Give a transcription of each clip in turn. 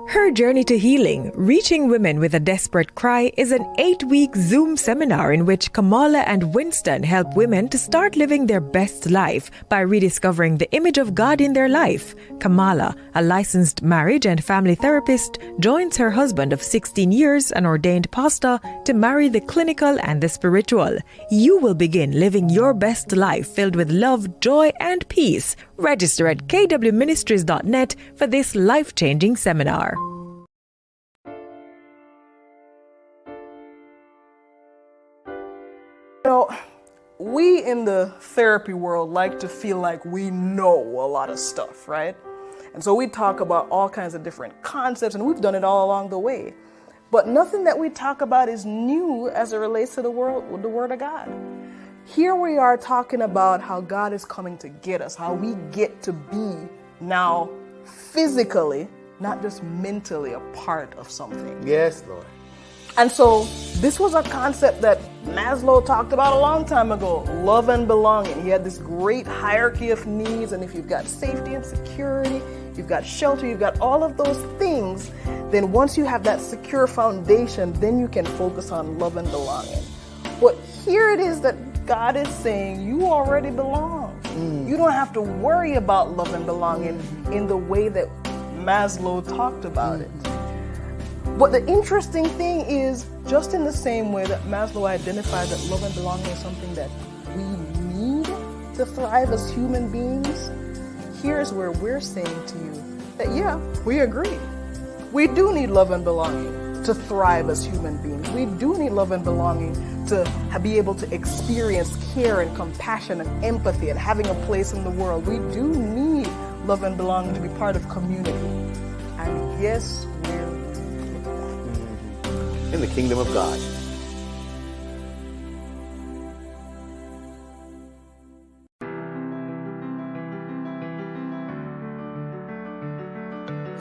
Her Journey to Healing, Reaching Women with a Desperate Cry is an 8-week Zoom seminar in which Kamala and Winston help women to start living their best life by rediscovering the image of God in their life. Kamala, a licensed marriage and family therapist, joins her husband of 16 years, an ordained pastor, to marry the clinical and the spiritual. You will begin living your best life filled with love, joy, and peace. Register at kwministries.net for this life-changing seminar. You know, we in the therapy world like to feel like we know a lot of stuff, right? And so we talk about all kinds of different concepts, and we've done it all along the way. But nothing that we talk about is new as it relates to the Word of God. Here we are talking about how God is coming to get us, how we get to be now physically, not just mentally, a part of something. Yes, Lord. And so this was a concept that Maslow talked about a long time ago, love and belonging. He had this great hierarchy of needs, and if you've got safety and security, you've got shelter, you've got all of those things, then once you have that secure foundation, then you can focus on love and belonging. But here it is that God is saying you already belong. You don't have to worry about love and belonging in the way that Maslow talked about it. But the interesting thing is, just in the same way that Maslow identified that love and belonging is something that we need to thrive as human beings, here's where we're saying to you that, yeah, we agree. We do need love and belonging to thrive as human beings. We do need love and belonging to be able to experience care and compassion and empathy and having a place in the world. We do need love and belonging to be part of community. And yes, we're in the kingdom of God.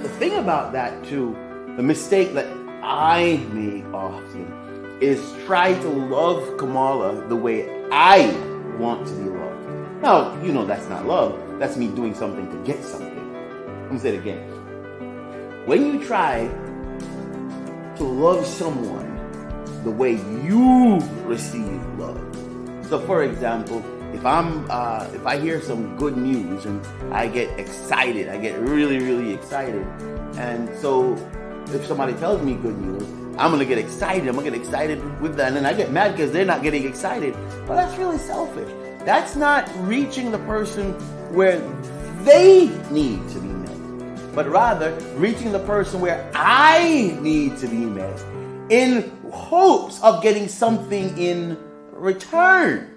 The thing about that too, the mistake that I make often is try to love Kamala the way I want to be loved. Now, you know that's not love. That's me doing something to get something. I'm gonna say it again. When you try to love someone the way you receive love. So, for example, if I hear some good news and I get excited, I get really, really excited, and so if somebody tells me good news, I'm gonna get excited. I'm gonna get excited with that, and then I get mad because they're not getting excited. But that's really selfish. That's not reaching the person where they need to be met, but rather reaching the person where I need to be met in hopes of getting something in return.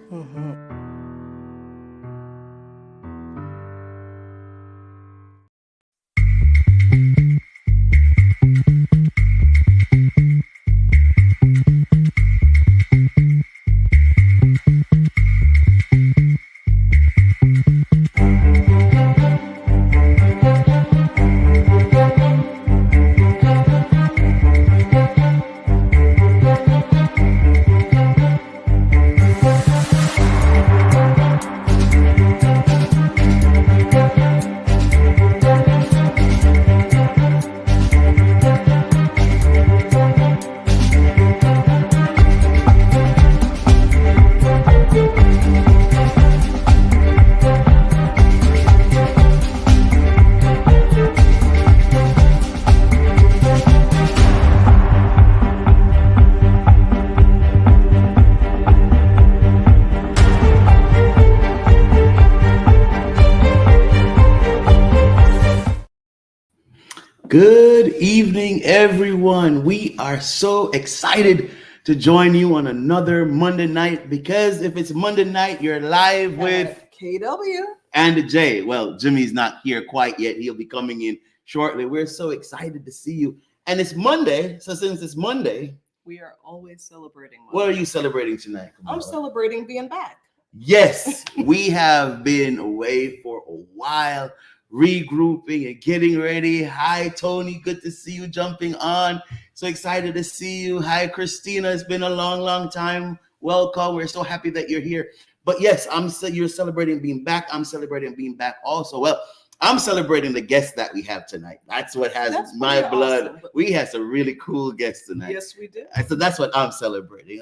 Good evening, everyone. We are so excited to join you on another Monday night, because if it's Monday night, you're live with KW and Jay. Well, Jimmy's not here quite yet. He'll be coming in shortly. We're so excited to see you. And it's Monday. So since it's Monday, we are always celebrating Monday. What are you celebrating tonight, Kamala? I'm celebrating being back. Yes, we have been away for a while, regrouping and getting ready. Hi, Tony. Good to see you jumping on. So excited to see you. Hi, Christina. It's been a long, long time. Welcome. We're so happy that you're here. But yes, you're celebrating being back. I'm celebrating being back also. Well, I'm celebrating the guests that we have tonight. That's what has my blood. Awesome. We had some really cool guests tonight. Yes, we did. So that's what I'm celebrating.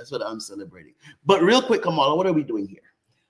But real quick, Kamala, what are we doing here?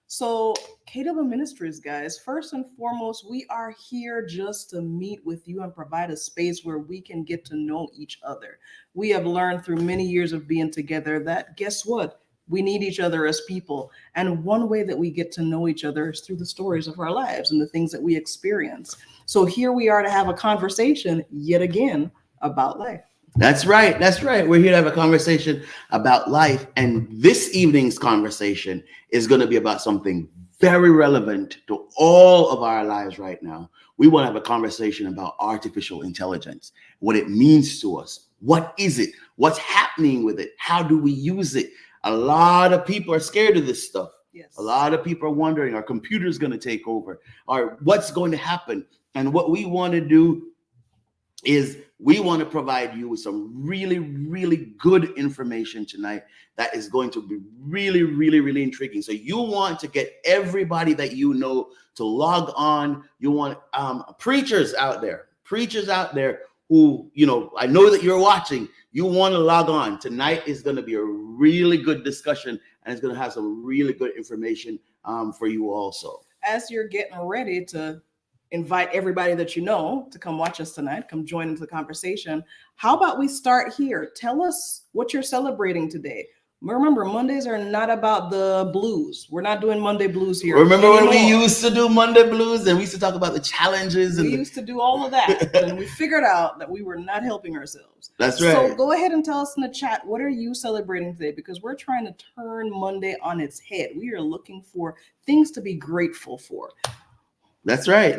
So KW Ministries, guys, first and foremost, we are here just to meet with you and provide a space where we can get to know each other. We have learned through many years of being together that, guess what? We need each other as people. And one way that we get to know each other is through the stories of our lives and the things that we experience. So here we are to have a conversation yet again about life. That's right. We're here to have a conversation about life. And this evening's conversation is going to be about something very relevant to all of our lives right now. We want to have a conversation about artificial intelligence, what it means to us. What is it? What's happening with it? How do we use it? A lot of people are scared of this stuff. Yes. A lot of people are wondering, are computers going to take over? Or what's going to happen? And what we want to do is we want to provide you with some really, really good information tonight that is going to be really, really, really intriguing. So you want to get everybody that you know to log on. You want preachers out there who, I know that you're watching. You want to log on. Tonight is going to be a really good discussion, and it's going to have some really good information for you also. As you're getting ready to invite everybody that you know to come watch us tonight, come join into the conversation, how about we start here? Tell us what you're celebrating today. Remember, Mondays are not about the blues. We're not doing Monday blues here. Remember when we used to do Monday blues and we used to talk about the challenges? We used to do all of that. And we figured out that we were not helping ourselves. That's right. So go ahead and tell us in the chat, what are you celebrating today? Because we're trying to turn Monday on its head. We are looking for things to be grateful for. That's right.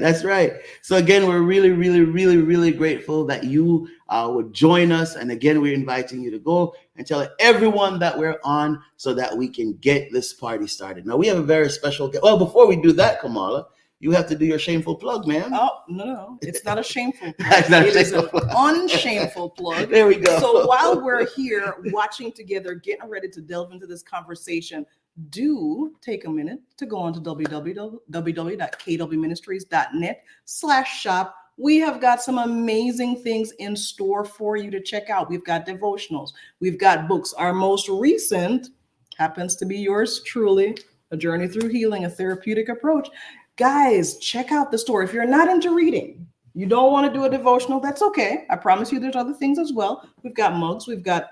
So again, we're really, really, really, really grateful that you would join us. And again, we're inviting you to go and tell everyone that we're on so that we can get this party started. Now, we have a very special guest. Well, before we do that, Kamala, you have to do your shameful plug, man. Oh, no. It's not a shameful plug. It is an unshameful plug. There we go. So while we're here watching together, getting ready to delve into this conversation, do take a minute to go on to www.kwministries.net/shop we have got some amazing things in store for you to check out. We've got devotionals, we've got books. Our most recent happens to be yours truly, A Journey Through Healing, a Therapeutic Approach. Guys, check out the store. If you're not into reading, you don't want to do a devotional, that's okay. I promise you there's other things as well. We've got mugs, we've got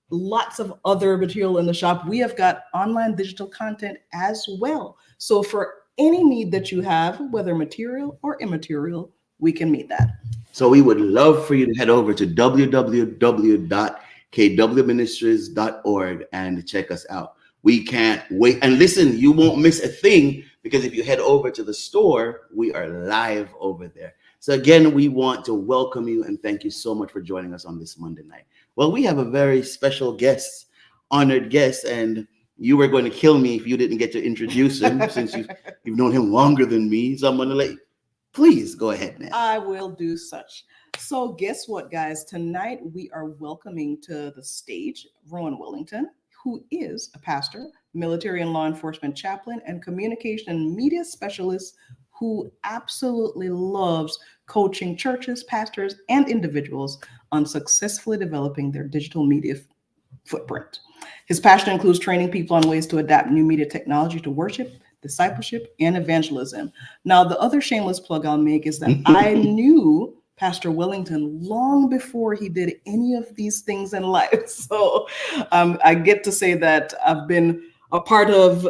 lots of other material in the shop. We have got online digital content as well. So for any need that you have, whether material or immaterial, we can meet that. So we would love for you to head over to www.kwministries.org and check us out. We can't wait. And listen, you won't miss a thing, because if you head over to the store, we are live over there. So again, we want to welcome you and thank you so much for joining us on this Monday night. Well, we have a very special guest, honored guest, and you were going to kill me if you didn't get to introduce him since you've known him longer than me. So I'm going to let you, please go ahead now. I will do such. So guess what, guys? Tonight we are welcoming to the stage Rohann Wellington, who is a pastor, military and law enforcement chaplain, and communication and media specialist who absolutely loves coaching churches, pastors, and individuals on successfully developing their digital media footprint. His passion includes training people on ways to adapt new media technology to worship, discipleship, and evangelism. Now, the other shameless plug I'll make is that I knew Pastor Wellington long before he did any of these things in life. So I get to say that I've been a part of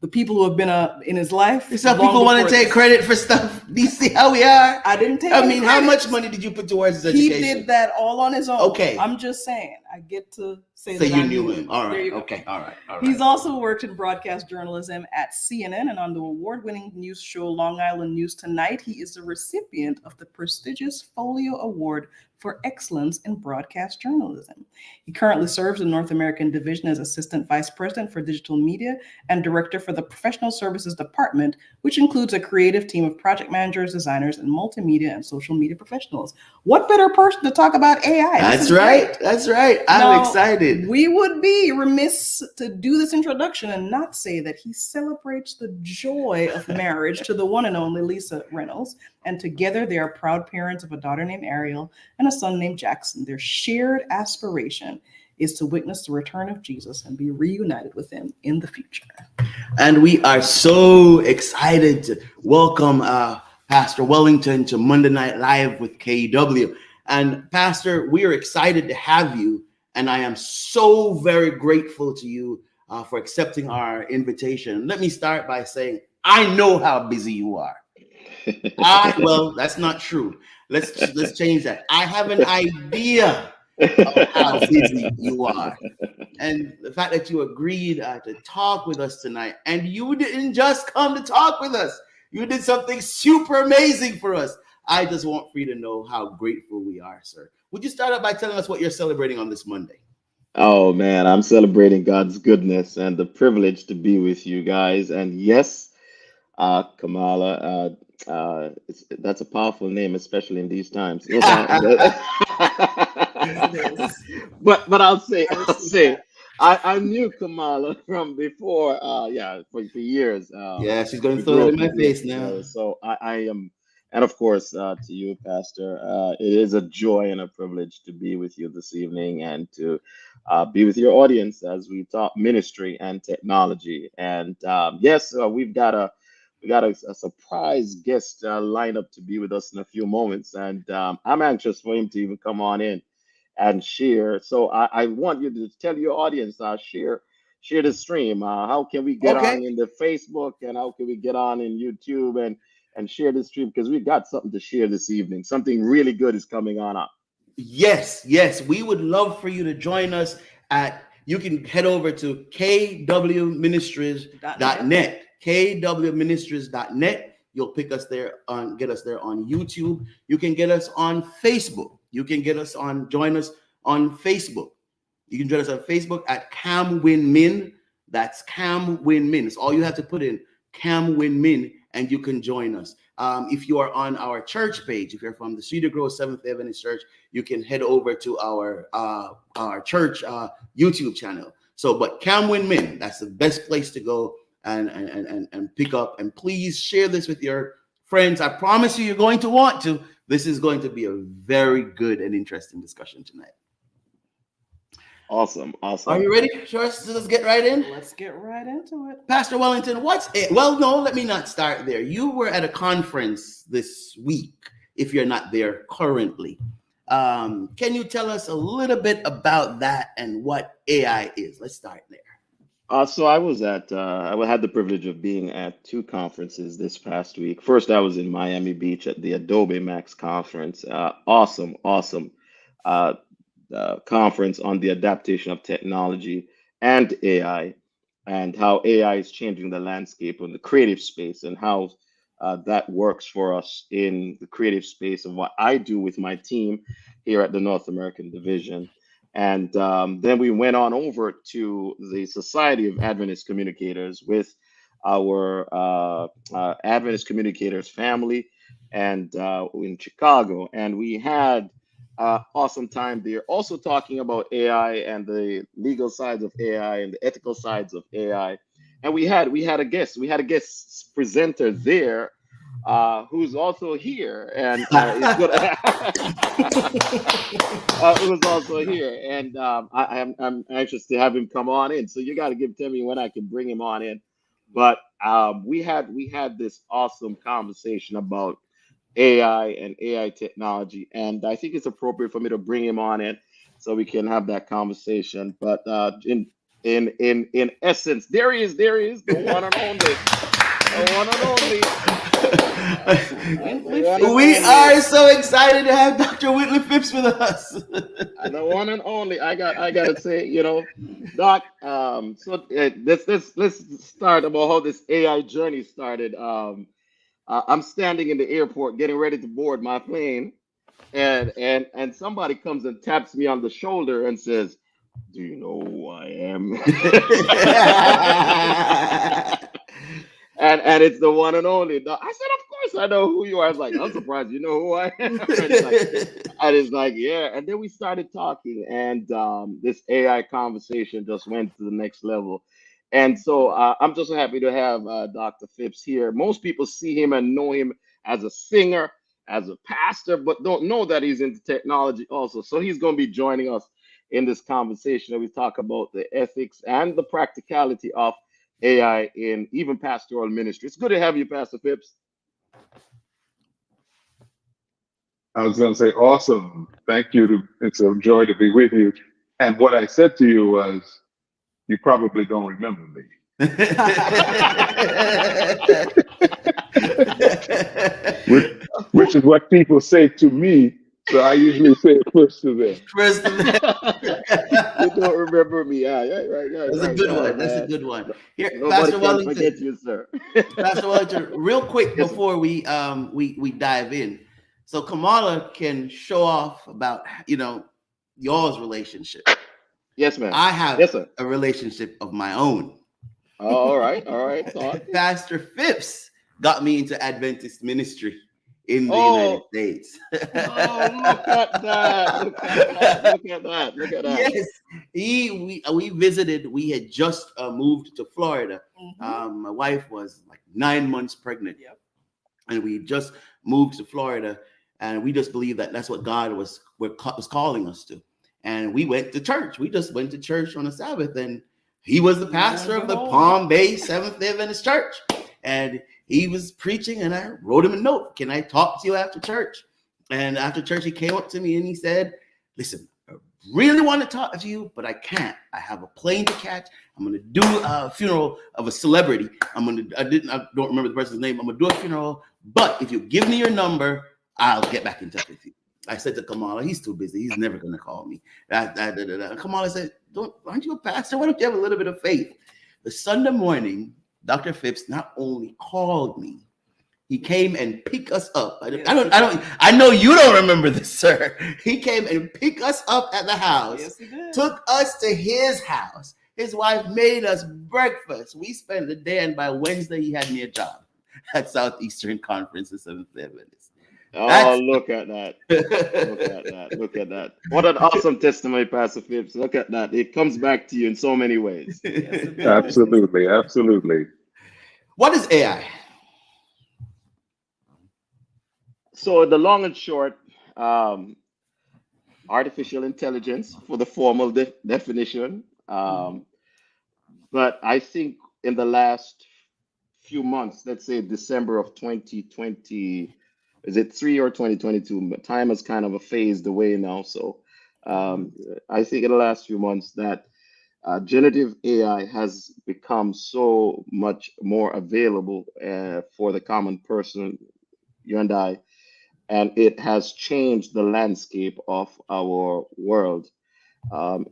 the people who have been in his life. Some people want to take credit for stuff. Do you see how we are? I didn't take I mean, credit. how much money did you put towards his education? He did that all on his own. Okay. I'm just saying. I get to say So that you I knew him. All right. There you go. Okay. All right. All right. He's also worked in broadcast journalism at CNN and on the award-winning news show Long Island News Tonight. He is the recipient of the prestigious Folio Award for Excellence in Broadcast Journalism. He currently serves the North American Division as Assistant Vice President for Digital Media and Director for the Professional Services Department, which includes a creative team of project managers, designers, and multimedia and social media professionals. What better person to talk about AI? That's right. That's right. I'm excited. We would be remiss to do this introduction and not say that he celebrates the joy of marriage to the one and only Lisa Reynolds. And together they are proud parents of a daughter named Ariel and a son named Jackson. Their shared aspiration is to witness the return of Jesus and be reunited with him in the future. And we are so excited to welcome Pastor Wellington to Monday Night Live with KW. And Pastor, we are excited to have you. And I am so very grateful to you for accepting our invitation. Let me start by saying, I know how busy you are. Well, that's not true. Let's change that. I have an idea of how busy you are. And the fact that you agreed to talk with us tonight, and you didn't just come to talk with us, you did something super amazing for us. I just want for you to know how grateful we are, sir. Would you start out by telling us what you're celebrating on this Monday? Oh man, I'm celebrating God's goodness and the privilege to be with you guys. And yes, Kamala, that's a powerful name, especially in these times. But I'll say, I knew Kamala from before. For years. Yeah, she's going to throw it in my face now. So I am, and of course, to you, Pastor, it is a joy and a privilege to be with you this evening and to be with your audience as we talk ministry and technology. And yes, we've got a surprise guest lined up to be with us in a few moments, and I'm anxious for him to even come on in and share. So I want you to tell your audience, share the stream. How can we get on in the Facebook, and how can we get on in YouTube and share the stream, because we've got something to share this evening. Something really good is coming on up. Yes, we would love for you to join us you can head over to kwministries.net. kwministries.net. You'll pick us there get us there on YouTube. You can get us on Facebook. You can join us on Facebook. You can join us on Facebook at CamWinMin. That's CamWinMin. It's all you have to put in, CamWinMin, and you can join us. If you are on our church page, if you're from the Cedar Grove Seventh Adventist Church, you can head over to our church YouTube channel. So, but CamWinMin, that's the best place to go and pick up. And please share this with your Friends, I promise you, you're going to want to. This is going to be a very good and interesting discussion tonight. Awesome. Are you ready? Sure, let's get right in. Let's get right into it. Pastor Wellington, what's it? Well, no, let me not start there. You were at a conference this week, if you're not there currently. Can you tell us a little bit about that and what AI is? Let's start there. So I was I had the privilege of being at two conferences this past week. First, I was in Miami Beach at the Adobe Max conference. Awesome conference on the adaptation of technology and AI, and how AI is changing the landscape in the creative space, and how that works for us in the creative space of what I do with my team here at the North American Division. And then we went on over to the Society of Adventist Communicators with our Adventist Communicators family, and in Chicago. And we had awesome time there, also talking about AI and the legal sides of AI and the ethical sides of AI. And we had a guest presenter there who's also here, and it's good. Who's also here, and I'm anxious to have him come on in. So you got to tell me when I can bring him on in. But we had this awesome conversation about AI and AI technology, and I think it's appropriate for me to bring him on in so we can have that conversation. But in essence, there he is, the one and only. We are so excited to have Dr. Whitley Phipps with us. The one and only. I gotta say, Doc. Let's start about how this AI journey started. I'm standing in the airport getting ready to board my plane, and somebody comes and taps me on the shoulder and says, "Do you know who I am?" And it's the one and only. I said, "Of course I know who you are." I was like, "I'm surprised you know who I am." And it's like, yeah. And then we started talking, and this AI conversation just went to the next level. And so I'm just happy to have Dr. Phipps here. Most people see him and know him as a singer, as a pastor, but don't know that he's into technology also. So he's going to be joining us in this conversation, and we talk about the ethics and the practicality of AI in even pastoral ministry. It's good to have you, Pastor Phipps. I was going to say, awesome. Thank you. It's a joy to be with you. And what I said to you was, you probably don't remember me. which is what people say to me. So I usually say it first to them. You don't remember me. Yeah, right. That's a good one. That's a good one. Here, Nobody Pastor can Wellington. forget you, sir. Pastor Wellington, real quick before we dive in, so Kamala can show off about y'all's relationship. Yes, ma'am. I have yes, sir. a relationship of my own. All right. Pastor Phipps got me into Adventist ministry in the United States. Look at that. Yes, we visited. We had just moved to Florida. Mm-hmm. My wife was like 9 months pregnant. Yep. And we just moved to Florida, and we just believed that that's what God was calling us to. And we went to church. We just went to church on a Sabbath, and he was the pastor of the Palm Bay Seventh-day Adventist Church. And he was preaching, and I wrote him a note. Can I talk to you after church? And after church, he came up to me and he said, "Listen, I really want to talk to you, but I can't. I have a plane to catch. I'm going to do a funeral of a celebrity. I don't remember the person's name. I'm going to do a funeral, but if you give me your number, I'll get back in touch with you." I said to Kamala, he's too busy. He's never going to call me. Kamala said, aren't you a pastor? Why don't you have a little bit of faith? The Sunday morning, Dr. Phipps not only called me, he came and picked us up. I know you don't remember this, sir. He came and picked us up at the house. Yes, he did. Took us to his house. His wife made us breakfast. We spent the day, and by Wednesday, he had me a job at Southeastern Conference of Seventh-day Adventists. Look at that. Look at that. What an awesome testimony, Pastor Phipps. Look at that. It comes back to you in so many ways. Yes, Absolutely. What is AI? So the long and short, um, artificial intelligence for the formal definition. Mm-hmm. But I think in the last few months, let's say December of 2020, is it 3 or 2022? But time has kind of phased away now. So Mm-hmm. um, I think in the last few months that generative AI has become so much more available for the common person, you and I, and it has changed the landscape of our world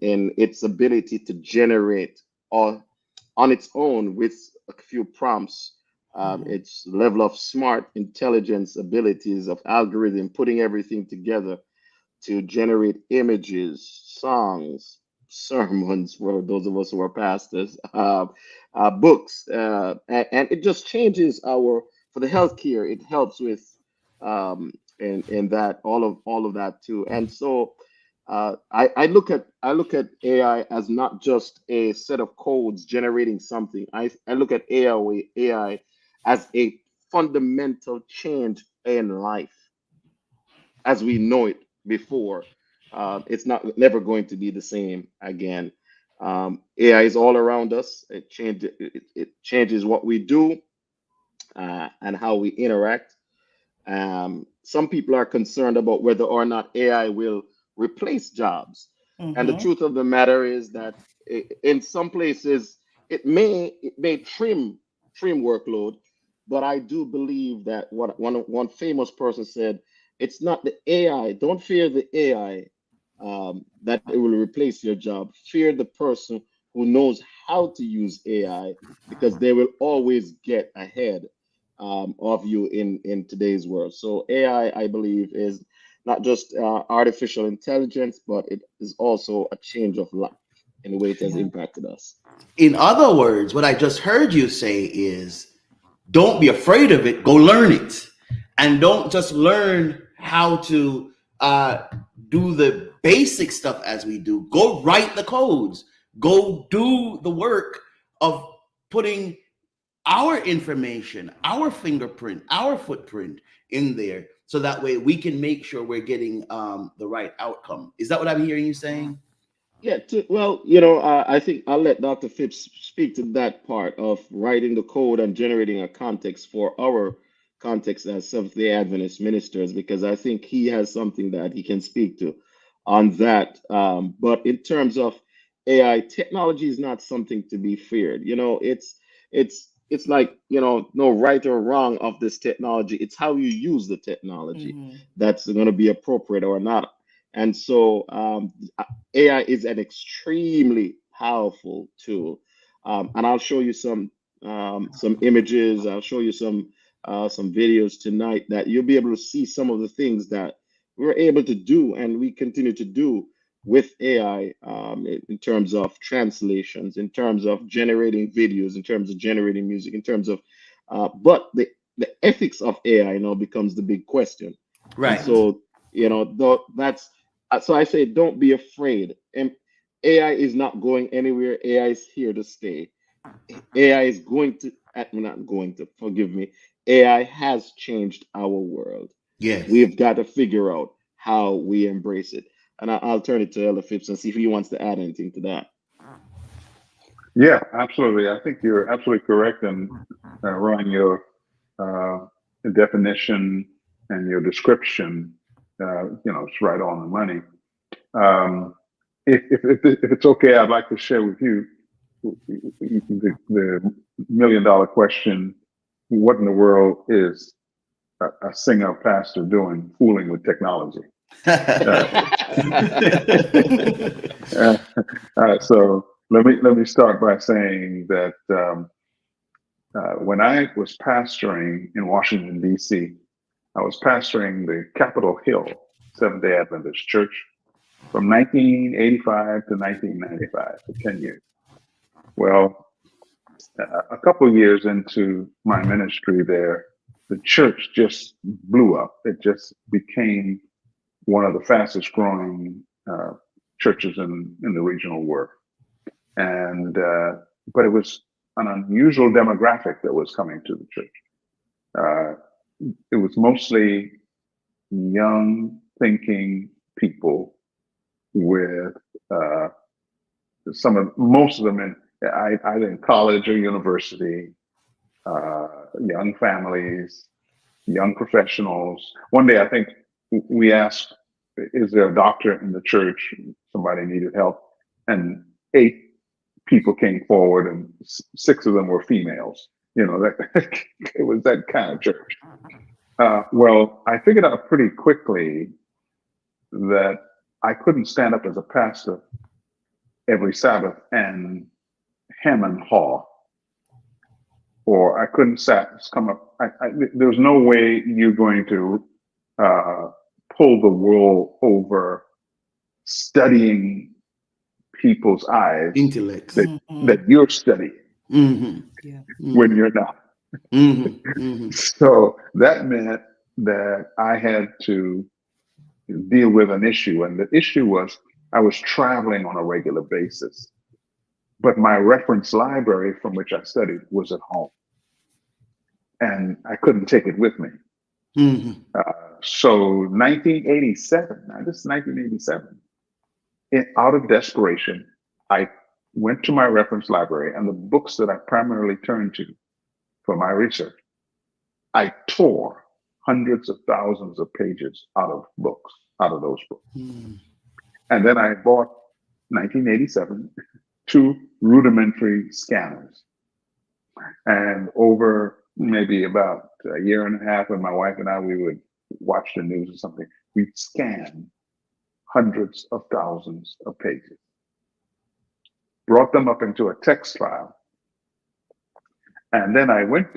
in its ability to generate all on its own with a few prompts. Mm-hmm. Its level of smart intelligence abilities of algorithm, putting everything together to generate images, songs, sermons for those of us who are pastors, books, and it just changes our for the healthcare. It helps with in that all of that too. And so I look at AI as not just a set of codes generating something. I look at AI as a fundamental change in life as we know it before. It's not never going to be the same again. AI is all around us. It changes what we do and how we interact. Some people are concerned about whether or not AI will replace jobs. And the Mm-hmm. truth of the matter is that in some places it may trim workload, but I do believe that what one famous person said, it's not the AI. Don't fear the AI that it will replace your job. Fear the person who knows how to use AI because they will always get ahead of you in today's world. So AI, I believe, is not just artificial intelligence, but it is also a change of life in the way it has Yeah. impacted us. In other words, what I just heard you say is don't be afraid of it, go learn it. And don't just learn how to do the basic stuff as we do. Go write the codes, go do the work of putting our information, our fingerprint, our footprint in there, so that way we can make sure we're getting the right outcome. Is that what I'm hearing you saying? Yeah, well, I think I'll let Dr. Phipps speak to that part of writing the code and generating a context for our context as Seventh-day Adventist ministers, because I think he has something that he can speak to on that. But in terms of AI, technology is not something to be feared. It's like, no right or wrong of this technology. It's how you use the technology Mm-hmm. that's going to be appropriate or not. And so AI is an extremely powerful tool, and I'll show you some images. I'll show you some videos tonight that you'll be able to see some of the things that we're able to do and we continue to do with AI in terms of translations, in terms of generating videos, in terms of generating music, in terms of but the ethics of AI now becomes the big question. And Right. so, that's so I say, don't be afraid. And AI is not going anywhere. AI is here to stay. AI is going to, not going to, forgive me. AI has changed our world. Yes. We've got to figure out how we embrace it. And I'll turn it to Ella Phipps and see if he wants to add anything to that. Yeah, absolutely. I think you're absolutely correct in Ron, your uh, definition and your description. It's right on the money. Um, if it's okay, I'd like to share with you the $1 million question: what in the world is a singer pastor doing fooling with technology? Uh, uh, so let me start by saying that when I was pastoring in Washington D.C., I was pastoring the Capitol Hill Seventh Day Adventist Church from 1985 to 1995 for 10 years. Well, a couple of years into my ministry there, the church just blew up. It just became one of the fastest growing churches in the regional world. And but it was an unusual demographic that was coming to the church. Uh, it was mostly young thinking people with most of them either in college or university, young families, young professionals. One day, I think we asked, is there a doctor in the church? Somebody needed help. And 8 people came forward and 6 of them were females. That it was that kind of church. Well, I figured out pretty quickly that I couldn't stand up as a pastor every Sabbath and hem and haw, or I couldn't come up. There's no way you're going to pull the wool over studying people's eyes, Intellect. that you're studying when you're not. So that meant that I had to deal with an issue. And the issue was I was traveling on a regular basis, but my reference library from which I studied was at home. And I couldn't take it with me. So 1987, now this is 1987, out of desperation, I went to my reference library, and the books that I primarily turned to for my research, I tore hundreds of thousands of pages out of those books. And then I bought, 1987, 2 rudimentary scanners. And over maybe about a year and a half, when my wife and I, we would watch the news or something, we'd scan hundreds of thousands of pages, brought them up into a text file. And then I went,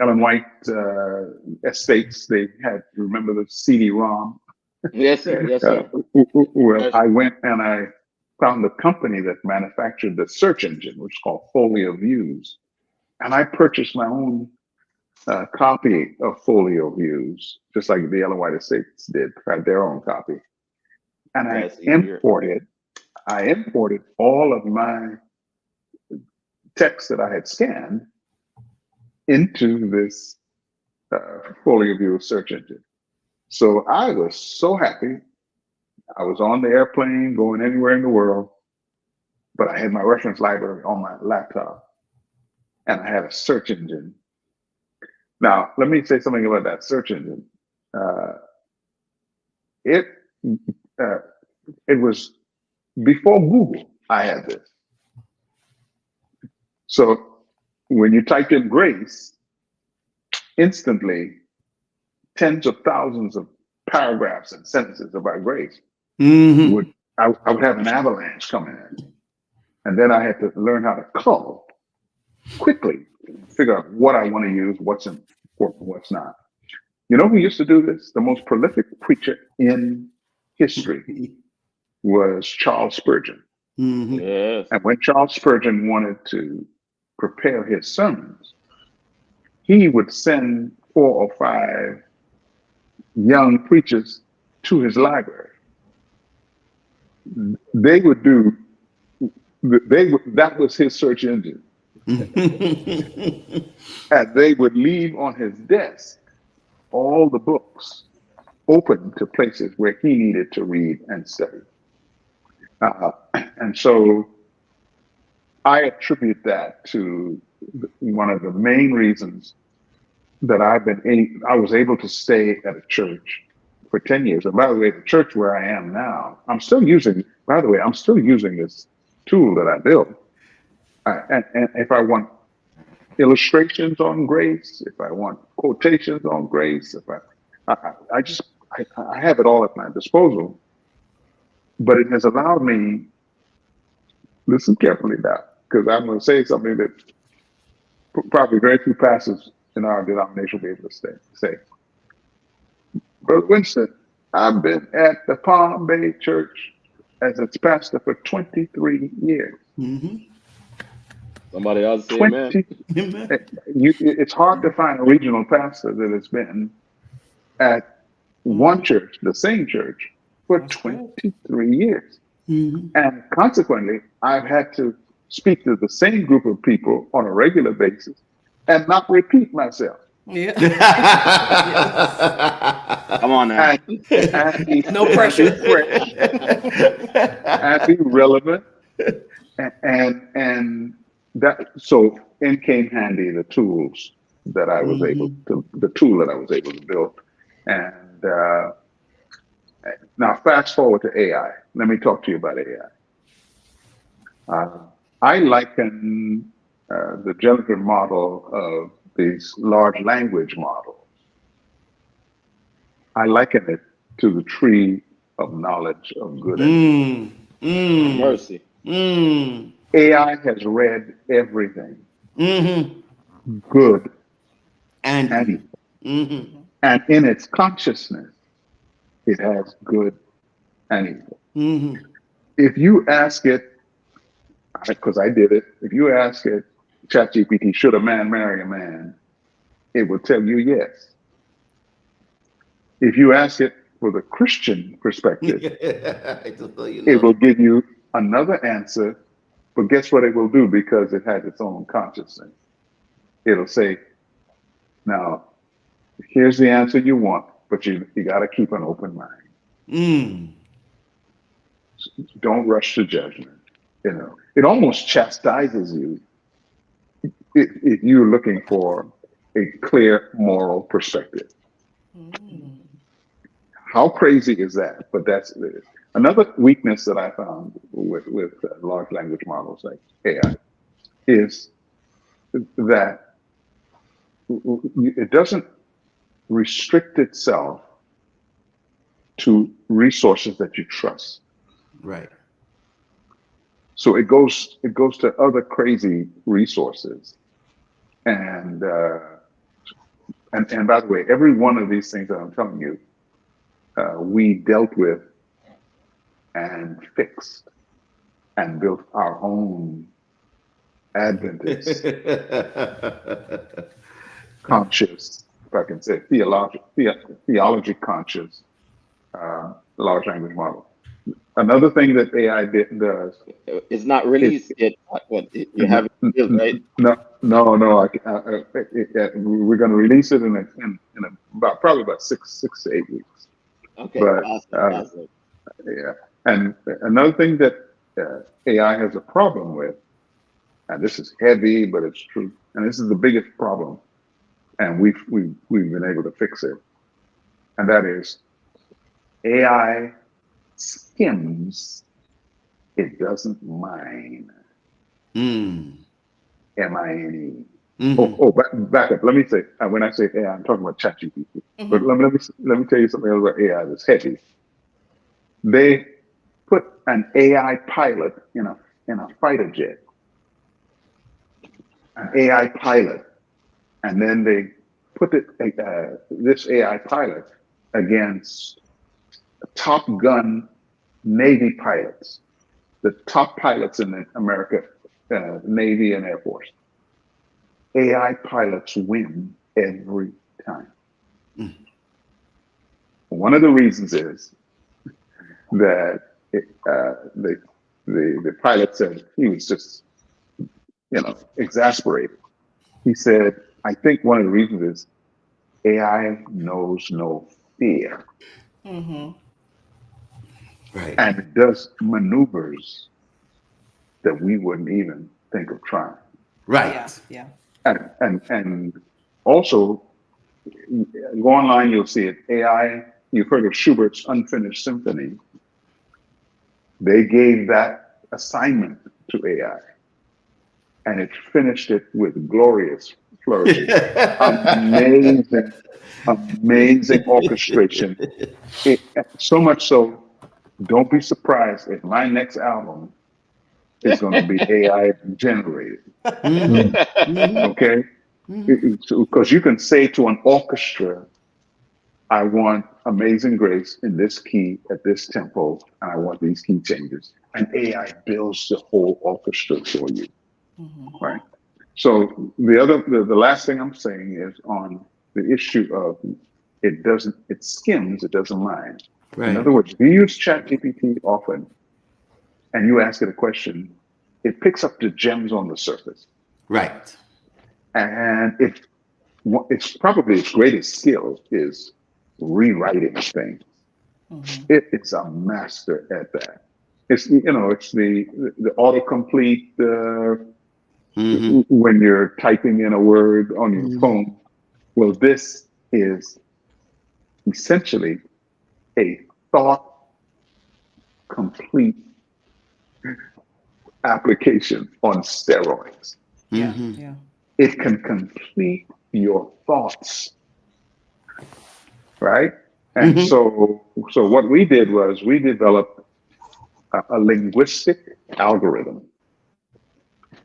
Ellen White Estates, they had, remember the CD-ROM? Yes, sir. Yes, sir. Well, I went and I found the company that manufactured the search engine, which is called Folio Views. And I purchased my own copy of Folio Views, just like the Ellen White Estates did, had their own copy. And I imported all of my text that I had scanned into this Folio View search engine. So I was so happy. I was on the airplane going anywhere in the world, but I had my reference library on my laptop and I had a search engine. Now, let me say something about that search engine. It was before Google, I had this. So when you typed in Grace, instantly tens of thousands of paragraphs and sentences about Grace I would have an avalanche coming in. And then I had to learn how to cull quickly, figure out what I want to use, what's important, what's not. You know who used to do this? The most prolific preacher in history was Charles Spurgeon. Yes. And when Charles Spurgeon wanted to prepare his sermons, he would send 4 or 5 young preachers to his library. They would do, that was his search engine. And they would leave on his desk all the books open to places where he needed to read and study. And so I attribute that to one of the main reasons that I was able to stay at a church for 10 years. And by the way, the church where I am now, I'm still using this tool that I built. And if I want illustrations on grace, if I want quotations on grace, I have it all at my disposal. But it has allowed me, listen carefully now, because I'm going to say something that probably very few pastors in our denomination will be able to say. Brother Winston, I've been at the Palm Bay Church as its pastor for 23 years. Somebody else say amen. It's hard to find a regional pastor that has been at one church, the same church, for 23 years. And consequently, I've had to speak to the same group of people on a regular basis and not repeat myself. Yeah. Come on now. No and be pressure. fresh and be relevant and that so in came handy the tools that I was able Mhm. to the tool that I was able to build. And now fast forward to AI. Let me talk to you about AI. I liken the generative model of these large language models. I liken it to the tree of knowledge of good and evil. Mm. Mm. Mercy. Mm. AI has read everything, Mm-hmm. good And and evil. evil. Mm-hmm. And in its consciousness, it has good and evil. Mm-hmm. If you ask it, because I did it, if you ask it, ChatGPT, should a man marry a man? It will tell you yes. If you ask it for the Christian perspective, I just thought you it love will it. give you another answer. But guess what it will do because it has its own consciousness? It'll say, now, here's the answer you want, but you got to keep an open mind. Mm. Don't rush to judgment. You know, it almost chastises you if you're looking for a clear moral perspective. How crazy is that? But that's another weakness that I found with large language models like AI is that it doesn't restrict itself to resources that you trust. Right. So it goes to other crazy resources, and and by the way, every one of these things that I'm telling you, we dealt with and fixed and built our own Adventist conscious, if I can say, theology conscious large language model. Another thing that AI does It's not is released yet. What you no, haven't built, right? no. We're going to release it about probably about 6 to 8 weeks. Okay, But awesome, awesome. yeah, and another thing that AI has a problem with, and this is heavy, but it's true, and this is the biggest problem, and we've been able to fix it, and that is AI skims. It doesn't mine. Mm. MINE. Mm-hmm. Back up. Let me say, when I say AI, I'm talking about ChatGPT. But let me tell you something else about AI that's heavy. They put an AI pilot in a fighter jet, an AI pilot, and then they put this AI pilot against Top Gun Navy pilots, the top pilots in the America Navy and Air Force. AI pilots win every time. One of the reasons is that the pilot said he was just exasperated. He said, "I think one of the reasons is AI knows no fear, Right. and it does maneuvers that we wouldn't even think of trying." Yeah, Right. yeah. And also go online, you'll see it. AI. You've heard of Schubert's Unfinished Symphony. They gave that assignment to AI, and it finished it with glorious flourishing. Amazing, amazing orchestration. So much so, don't be surprised if my next album is going to be AI generated. Mm-hmm. Mm-hmm. Okay? Because you can say to an orchestra, I want Amazing Grace in this key at this tempo, and I want these key changes. And AI builds the whole orchestra for you, right? So the last thing I'm saying is on the issue of it skims, it doesn't mind. In Right. other words, if you use ChatGPT often and you ask it a question, it picks up the gems on the surface. Right. And it's probably its greatest skill is rewriting things. Mm-hmm. It is a master at that. It's it's the autocomplete Mm-hmm. when you're typing in a word on your Mm-hmm. phone. Well, this is essentially a thought complete application on steroids. Yeah, Mm-hmm. yeah. It can complete your thoughts, right? And Mm-hmm. so what we did was we developed a linguistic algorithm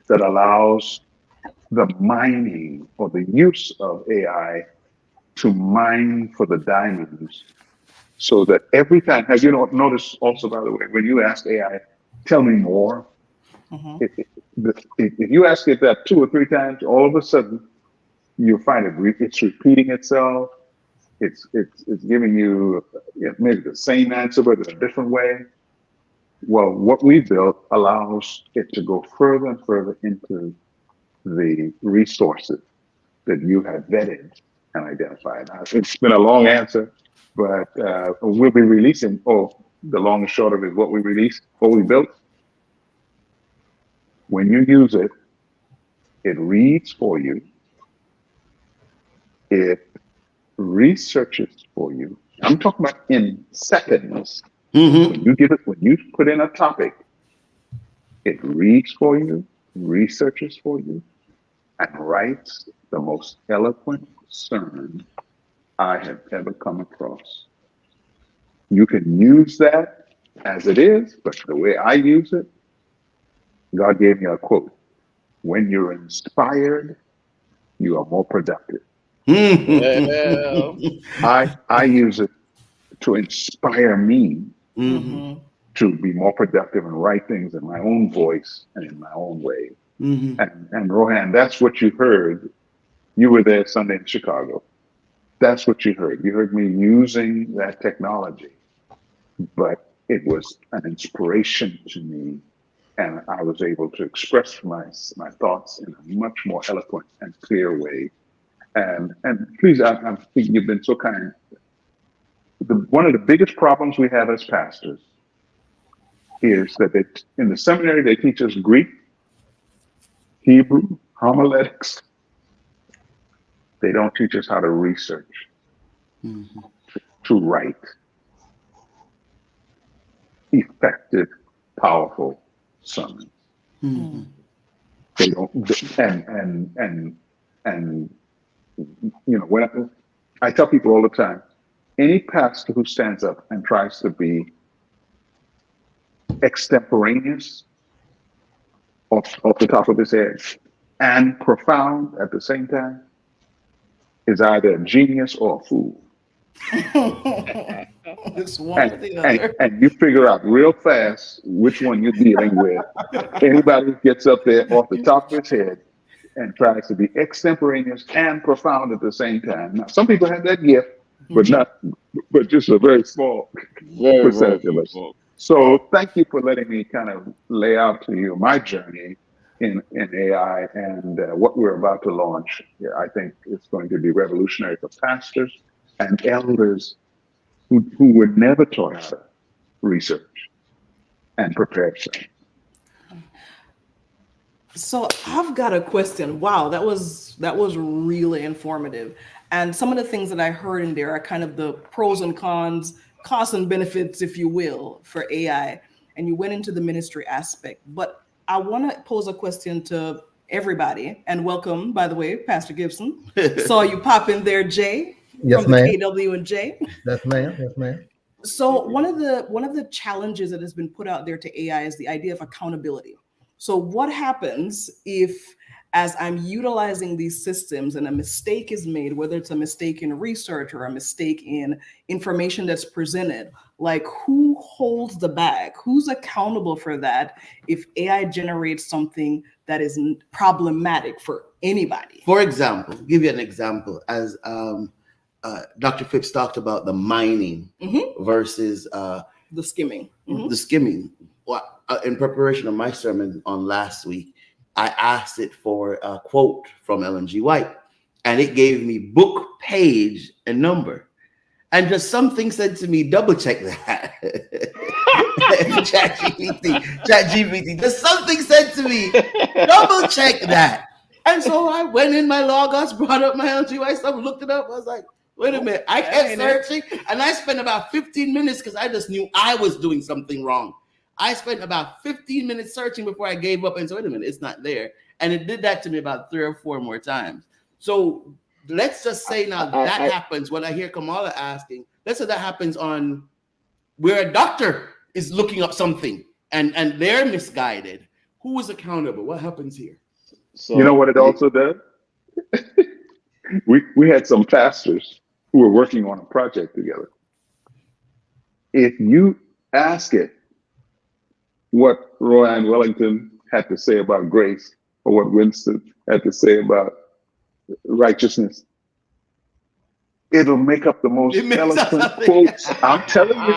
that allows the mining or the use of AI to mine for the diamonds so that every time, have you noticed also, by the way, when you ask AI, tell me more, Mm-hmm. if you ask it that 2 or 3 times, all of a sudden you'll find it's repeating itself. It's giving you maybe the same answer, but in a different way. Well, what we built allows it to go further and further into the resources that you have vetted and identified. Now, it's been a long answer, but we'll be releasing, the long and short of it, what we released, what we built. When you use it, it reads for you, it researches for you. I'm talking about in seconds. Mm-hmm. When you put in a topic, it reads for you, researches for you, and writes the most eloquent sermon I have ever come across. You can use that as it is, but the way I use it, God gave me a quote. When you're inspired, you are more productive. Well, I use it to inspire me Mm-hmm. Mm-hmm. to be more productive and write things in my own voice and in my own way. Mm-hmm. And Rohan, that's what you heard. You were there Sunday in Chicago. That's what you heard. You heard me using that technology, but it was an inspiration to me, and I was able to express my thoughts in a much more eloquent and clear way. And please, I think you've been so kind. One of the biggest problems we have as pastors is that in the seminary they teach us Greek, Hebrew, homiletics. They don't teach us how to research, Mm-hmm. to write effective, powerful sermons. Mm-hmm. Mm. They don't, and when I tell people all the time, any pastor who stands up and tries to be extemporaneous off the top of his head and profound at the same time is either a genius or a fool. It's one And, or the and, other. and you figure out real fast which one you're dealing with. Anybody who gets up there off the top of his head and tries to be extemporaneous and profound at the same time. Now, some people have that gift, but Mm-hmm. but just a very small very, very, percentage of very us. small. So thank you for letting me kind of lay out to you my journey in AI and what we're about to launch. Yeah, I think it's going to be revolutionary for pastors and elders who were never taught how to research and prepare things. So I've got a question. Wow, that was really informative. And some of the things that I heard in there are kind of the pros and cons, costs and benefits, if you will, for AI. And you went into the ministry aspect. But I want to pose a question to everybody. And welcome, by the way, Pastor Gibson. Saw you pop in there, Jay, from Yes, the ma'am. KW and J. Yes, ma'am. Yes, ma'am. So one of the challenges that has been put out there to AI is the idea of accountability. So what happens if, as I'm utilizing these systems and a mistake is made, whether it's a mistake in research or a mistake in information that's presented, like who holds the bag? Who's accountable for that if AI generates something that is problematic for anybody? For example, give you an example, as Dr. Phipps talked about the mining Mhm. versus The skimming. Mhm. the skimming. Well, in preparation of my sermon on last week, I asked it for a quote from Ellen G. White, and it gave me book, page, and number. and just something said to me, double check that. ChatGPT, just something said to me, double check that. And so I went in my logos, brought up my LGY stuff, looked it up. I was like, wait a minute. I kept searching, and I spent about 15 minutes because I just knew I was doing something wrong. I spent about 15 minutes searching before I gave up and said, wait a minute, it's not there. And it did that to me about 3 or 4 more times. So let's just say now that happens when I hear Kamala asking, let's say that happens on where a doctor is looking up something and they're misguided. Who is accountable? What happens here? So you know what it also does? we had some pastors who were working on a project together. If you ask it what Rohann Wellington had to say about grace, or what Winston had to say about righteousness, it'll make up the most eloquent quotes. I'm telling you,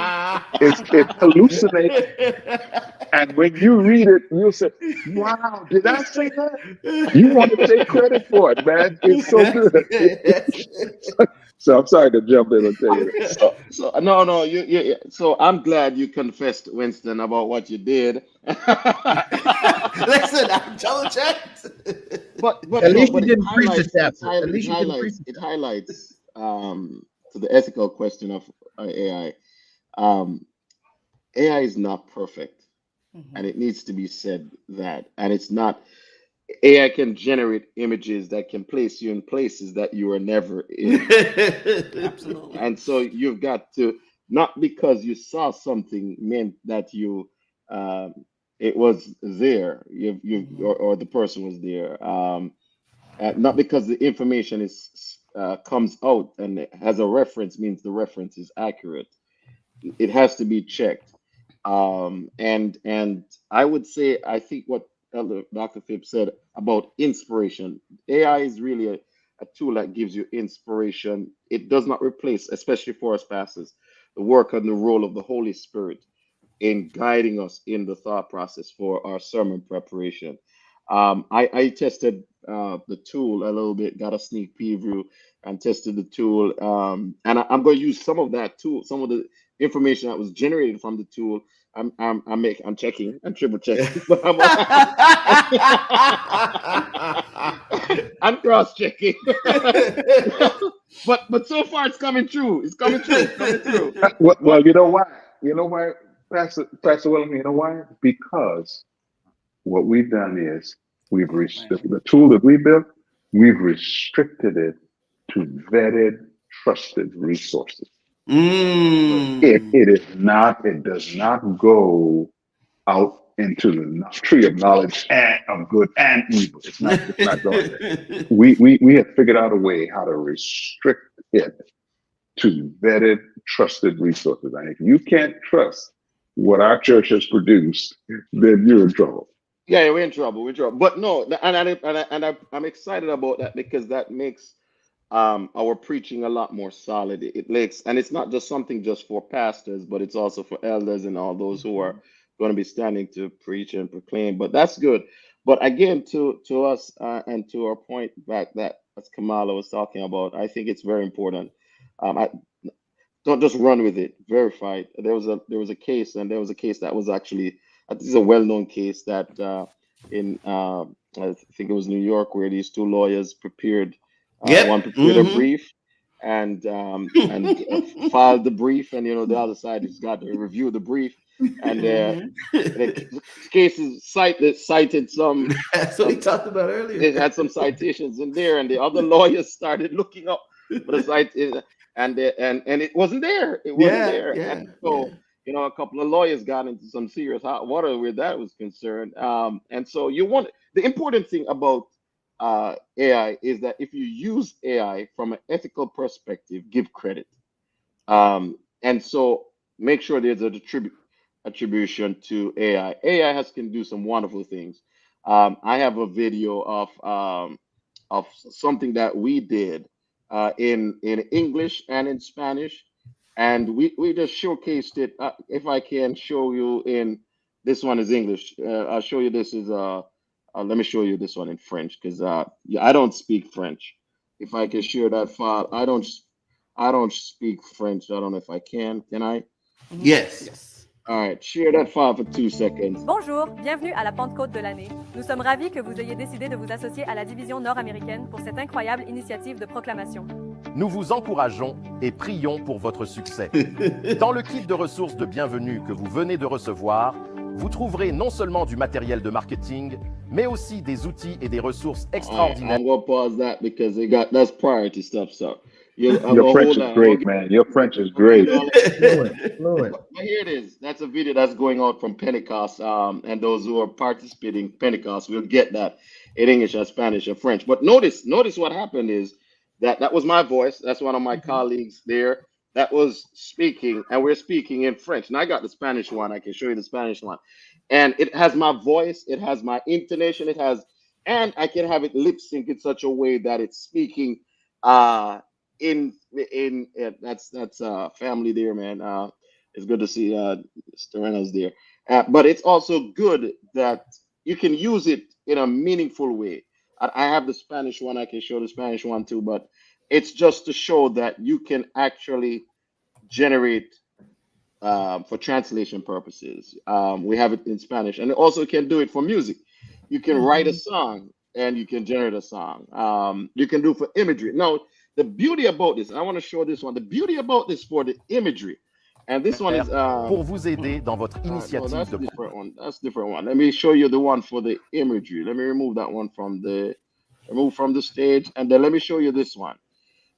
it hallucinates. And when you read it, you'll say, wow, did I say that? You want to take credit for it, man. It's so good. So I'm sorry to jump in and tell you that. So no, so I'm glad you confessed, Winston, about what you did. Listen, I'm double checked. But at least no, you didn't preach the chapter. At least you didn't preach it highlights to the ethical question of AI. AI is not perfect, and it needs to be said that. And it's not. AI can generate images that can place you in places that you were never in. Absolutely. And so you've got to, not because you saw something meant that you it was there, or the person was there. Not because the information is comes out and it has a reference means the reference is accurate. It has to be checked. And I would say, I think what Elder Dr. Phipps said about inspiration, AI is really a tool that gives you inspiration. It does not replace, especially for us pastors, the work and the role of the Holy Spirit in guiding us in the thought process for our sermon preparation. I tested the tool a little bit, got a sneak preview and tested the tool. And I'm going to use some of that tool, some of the information that was generated from the tool. I'm checking, I'm triple checking, but I'm cross checking. but so far it's coming true. It's coming true. It's coming true. Well, you know why? You know why, Pastor Wellington? You know why? Because what we've done is the tool that we built, we've restricted it to vetted, trusted resources. It does not go out into the tree of knowledge and of good and evil. It's not going there. We have figured out a way how to restrict it to vetted, trusted resources. And if you can't trust what our church has produced, then you're in trouble. Yeah, we're in trouble. We're in trouble. But no, I'm excited about that because that makes our preaching a lot more solid. It makes, and it's not just something just for pastors, but it's also for elders and all those who are going to be standing to preach and proclaim. But that's good. But again, to us and to our point back that as Kamala was talking about, I think it's very important. I don't just run with it. Verify it. There was a case, and there was a case that was actually, this is a well-known case that in I think it was New York, where these two lawyers prepared. One prepared a brief and filed the brief, and the other side has got to review the brief. And the cases cited some. That's what we talked about earlier. It had some citations in there, and the other lawyers started looking up for the site, and it wasn't there. It wasn't there. Yeah, and so a couple of lawyers got into some serious hot water where that was concerned. And so the important thing about AI is that if you use AI from an ethical perspective, give credit. And so make sure there's a attribution to AI. AI can do some wonderful things. I have a video of something that we did in English and in Spanish, and we just showcased it. If I can show you this one is English. I'll show you this is let me show you this one in French because I don't speak French. If I can share that file, I don't speak French. I don't know if I can. Can I? Yes. Yes. All right. Share that file for 2 seconds. Bonjour, bienvenue à la Pentecôte de l'année. Nous sommes ravis que vous ayez décidé de vous associer à la division nord-américaine pour cette incroyable initiative de proclamation. Nous vous encourageons et prions pour votre succès. Dans le kit de ressources de bienvenue que vous venez de recevoir, vous trouverez non seulement du matériel de marketing, mais aussi des outils et des ressources extraordinaires. I'm gonna pause that because that's priority stuff. So I'm Your gonna French hold is that. great, man. Your French is great. Fluent. But here it is. That's a video that's going out from Pentecost. And those who are participating Pentecost will get that in English and Spanish and French. But notice what happened is that was my voice. That's one of my colleagues there that was speaking, and we're speaking in French. And I got the Spanish one. I can show you the Spanish one. And it has my voice, it has my intonation, and I can have it lip sync in such a way that it's speaking that's family there, man. It's good to see Storeno's there. But it's also good that you can use it in a meaningful way. I have the Spanish one, I can show the Spanish one too, but it's just to show that you can actually generate for translation purposes. We have it in Spanish, and it also can do it for music. You can write a song and you can generate a song. You can do it for imagery. Now, the beauty about this, I want to show this one. The beauty about this for the imagery, and this one is pour vous aider dans votre no, initiative that's de different one. That's different one. Let me show you the one for the imagery. Let me remove that one from the stage, and then let me show you this one.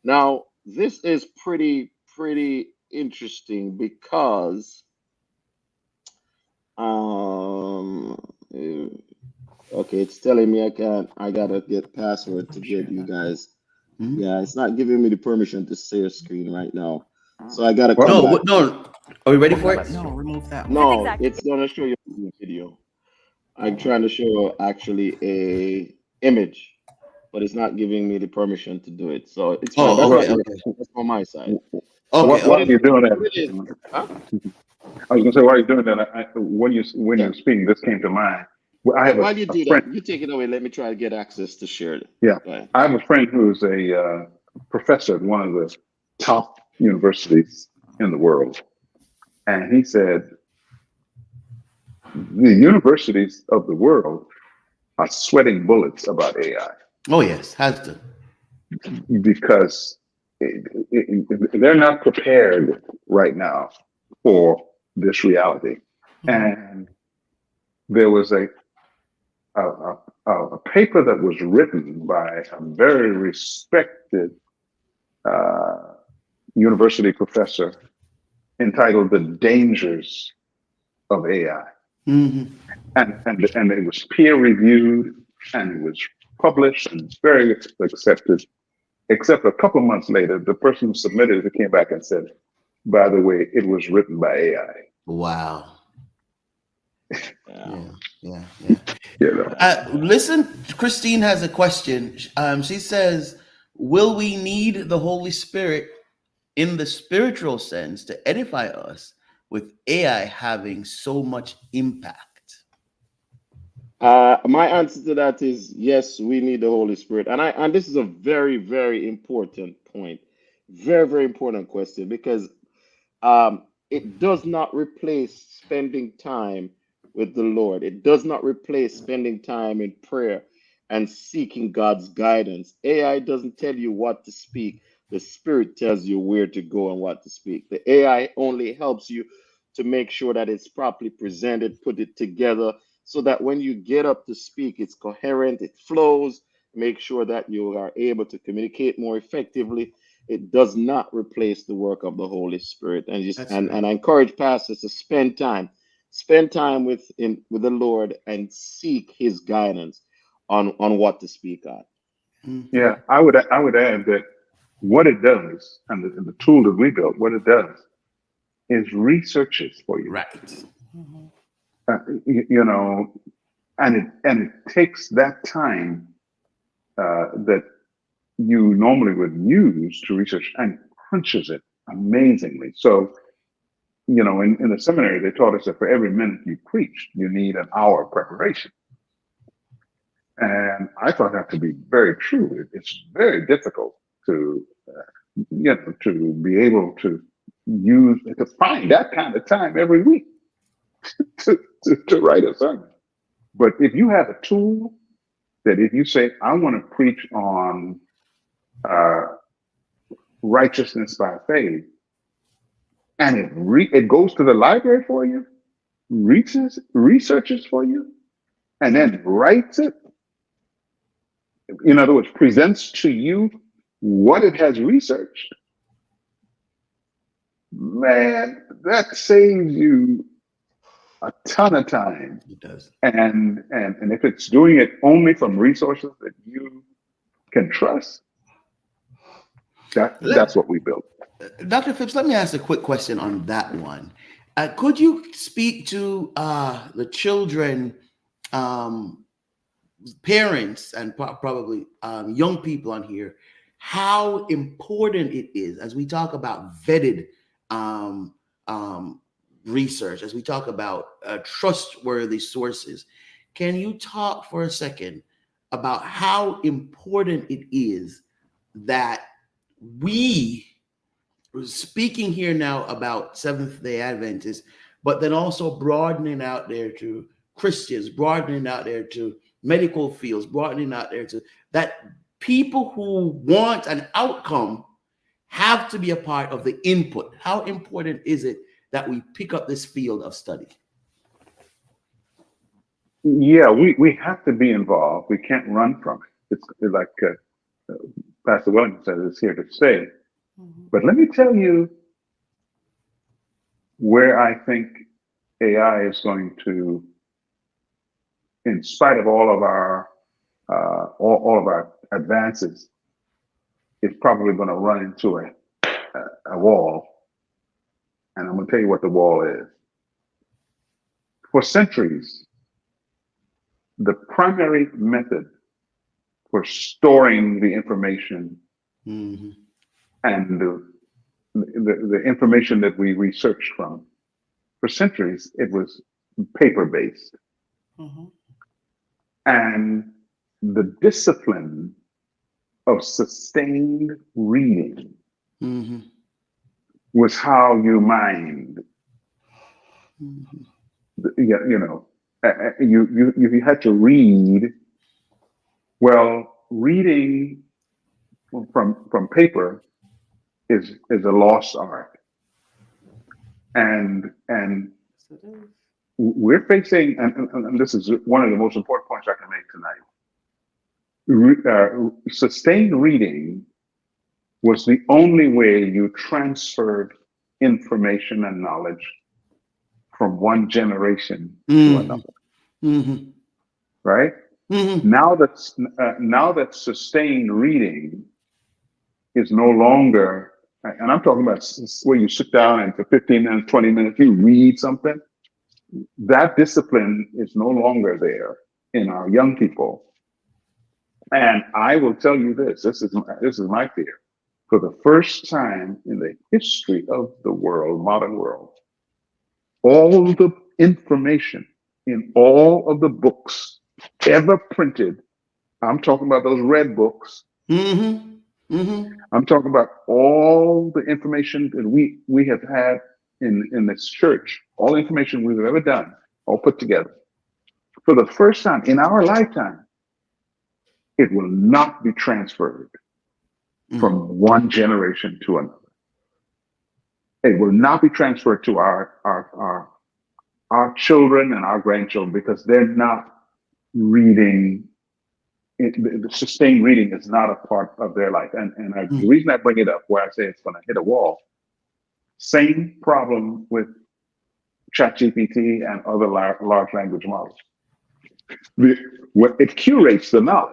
Now, this is pretty interesting because okay, it's telling me I gotta get password to get you guys. Yeah, it's not giving me the permission to share screen right now. So I gotta come back. No. Are we ready for it? No, remove that one. No, exact. it's gonna show you a video. I'm trying to show actually a image, but it's not giving me the permission to do it. So it's fine. That's on my side. Okay. While you're doing that, What it is, huh? I was gonna say while you're doing that, when you're speaking, this came to mind. Well, I have While you a do friend. that, you take it away. Let me try to get access to share it. Yeah, Go ahead. I have a friend who's a professor at one of the top universities in the world, and he said the universities of the world are sweating bullets about AI Oh yes, has to. because they're not prepared right now for this reality. And there was a paper that was written by a very respected university professor entitled "The Dangers of AI," and it was peer reviewed and it was published and very accepted. Except a couple of months later, the person who submitted it came back and said, "By the way, it was written by AI." Wow. Yeah. You know? Listen, Christine has a question. She says, will we need the Holy Spirit in the spiritual sense to edify us with AI having so much impact? My answer to that is yes, we need the Holy Spirit. And this is a very, very important point. Very, very important question because it does not replace spending time with the Lord. It does not replace spending time in prayer and seeking God's guidance. AI doesn't tell you what to speak. The Spirit tells you where to go and what to speak. The AI only helps you to make sure that it's properly presented, put it together, so that when you get up to speak, it's coherent, it flows, make sure that you are able to communicate more effectively. It does not replace the work of the Holy Spirit. And I encourage pastors to spend time with the Lord and seek His guidance on what to speak on. Yeah, I would add that what it does, and the tool that we built, what it does is researches for you. Right. You know, and it takes that time that you normally would use to research and crunches it amazingly. So, you know, in the seminary, they taught us that for every minute you preach, you need an hour of preparation. And I found that to be very true. It's very difficult to to be able to find that kind of time every week to write a sermon. But if you have a tool that if you say, I want to preach on uh, righteousness by faith, and it goes to the library for you, researches for you, and then writes it, in other words, presents to you what it has researched, man, that saves you a ton of time. It does. And if it's doing it only from resources that you can trust, that's what we built. Dr. Phipps, let me ask a quick question on that one. Could you speak to the children, parents, and probably young people on here, how important it is as we talk about vetted research, as we talk about trustworthy sources? Can you talk for a second about how important it is that we, speaking here now about Seventh-day Adventists, but then also broadening out there to Christians, broadening out there to medical fields, broadening out there to that people who want an outcome have to be a part of the input. How important is it that we pick up this field of study? Yeah, we have to be involved. We can't run from it. It's like Pastor Wellington said, it's here to stay. But let me tell you where I think AI is going to, in spite of all of our advances, it's probably going to run into a wall. And I'm going to tell you what the wall is. For centuries, the primary method for storing the information and the information that we researched from, for centuries, it was paper-based. And the discipline of sustained reading was how you mined. You had to read. Well, reading from paper is a lost art, and we're facing, and this is one of the most important points I can make tonight. Sustained reading was the only way you transferred information and knowledge from one generation to another. Right? Now that sustained reading is no longer, and I'm talking about where you sit down and for 15 minutes, 20 minutes, you read something. That discipline is no longer there in our young people. And I will tell you this is my fear. For the first time in the history of the world, modern world, all the information in all of the books ever printed, I'm talking about those red books. I'm talking about all the information that we have had in this church, all the information we've ever done, all put together. For the first time in our lifetime, it will not be transferred from one generation to another. It will not be transferred to our children and our grandchildren because they're not reading. The sustained reading is not a part of their life. And the reason I bring it up, where I say it's going to hit a wall, same problem with ChatGPT and other large language models. It curates the knowledge.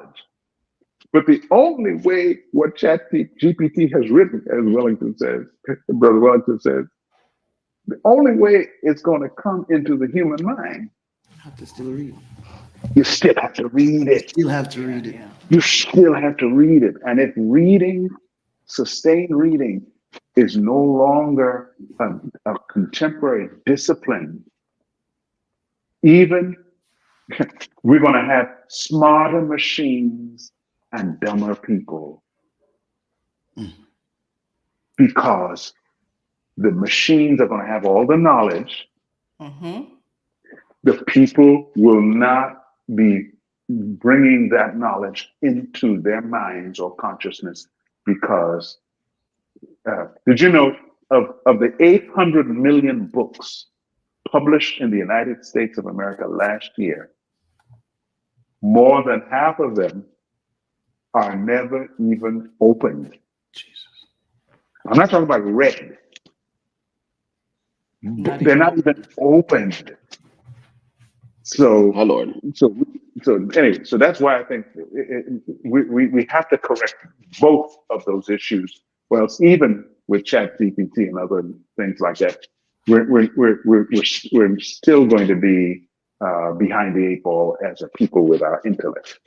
But the only way what ChatGPT has written, as Brother Wellington says, the only way it's going to come into the human mind, You have to still read. you still have to read it. Still have to read it. You still have to read it. And if sustained reading is no longer a contemporary discipline, even we're going to have smarter machines and dumber people. because the machines are going to have all the knowledge. The people will not be bringing that knowledge into their minds or consciousness because did you know of the 800 million books published in the United States of America last year, more than half of them are never even opened. Jesus. I'm not talking about read. They're not even opened. So, my Lord. so anyway, so that's why I think we have to correct both of those issues. Well, even with ChatGPT and other things like that, we're still going to be behind the eight ball as a people with our intellect.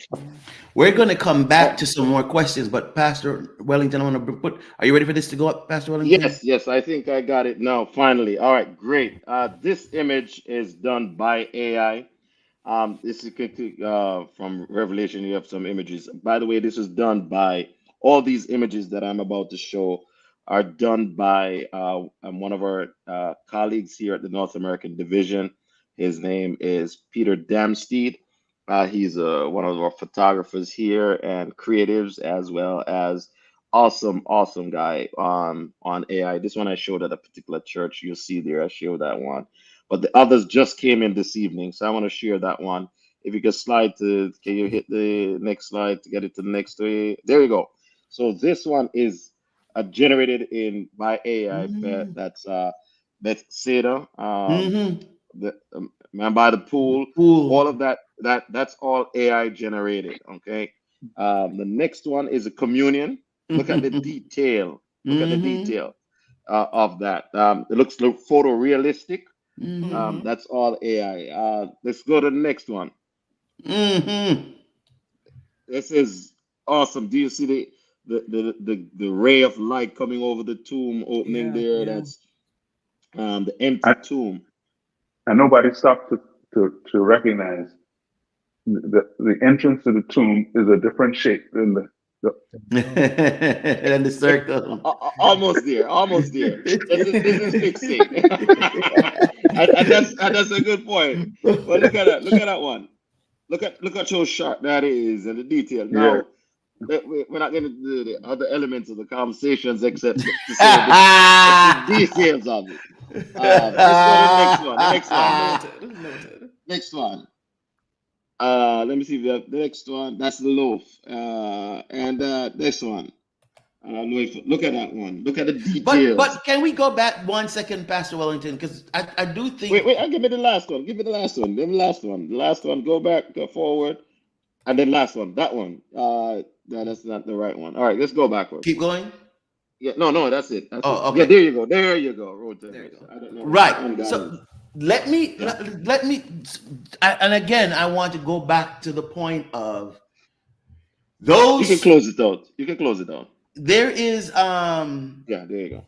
We're going to come back to some more questions, but Pastor Wellington, I want to put. Are you ready for this to go up, Pastor Wellington? Yes, I think I got it now, finally. All right, great. This image is done by AI. This is from Revelation. You have some images. By the way, this is done by all these images that I'm about to show are done by one of our colleagues here at the North American Division. His name is Peter Damsteed. He's one of our photographers here and creatives, as well as awesome guy on AI. This one I showed at a particular church. You'll see there. I showed that one. But the others just came in this evening, so I want to share that one. If you could slide to, can you hit the next slide to get it to the next way? There you go. So this one is generated by AI. That's Bethsaida, the man by the pool. All of that's all AI generated. Okay. The next one is a communion. Look at the detail. Look at the detail of that. It looks photorealistic. That's all AI. Let's go to the next one. This is awesome. Do you see the ray of light coming over the tomb opening there? That's the empty tomb. And nobody stopped to recognize the entrance to the tomb is a different shape than the and the circle. Almost there. This is fixing. and that's a good point. Well, look at that one. Look at how sharp that is and the detail. Now, we're not going to do the other elements of the conversations except to say the details of it. Let's go to the next one. Next one. Let me see if we have the next one. That's the loaf. And this one. Look at that one. Look at the details. But can we go back 1 second, Pastor Wellington? Because I do think. Wait. Give me the last one. The last one. Go back. Go forward. And then last one. That one. No, that's not the right one. All right. Let's go backwards. Keep going. Yeah. No. That's it. Okay. Yeah. There you go. There you go. I don't know. Right. So let me. And again, I want to go back to the point of those. You can close it out. There is yeah, there you go.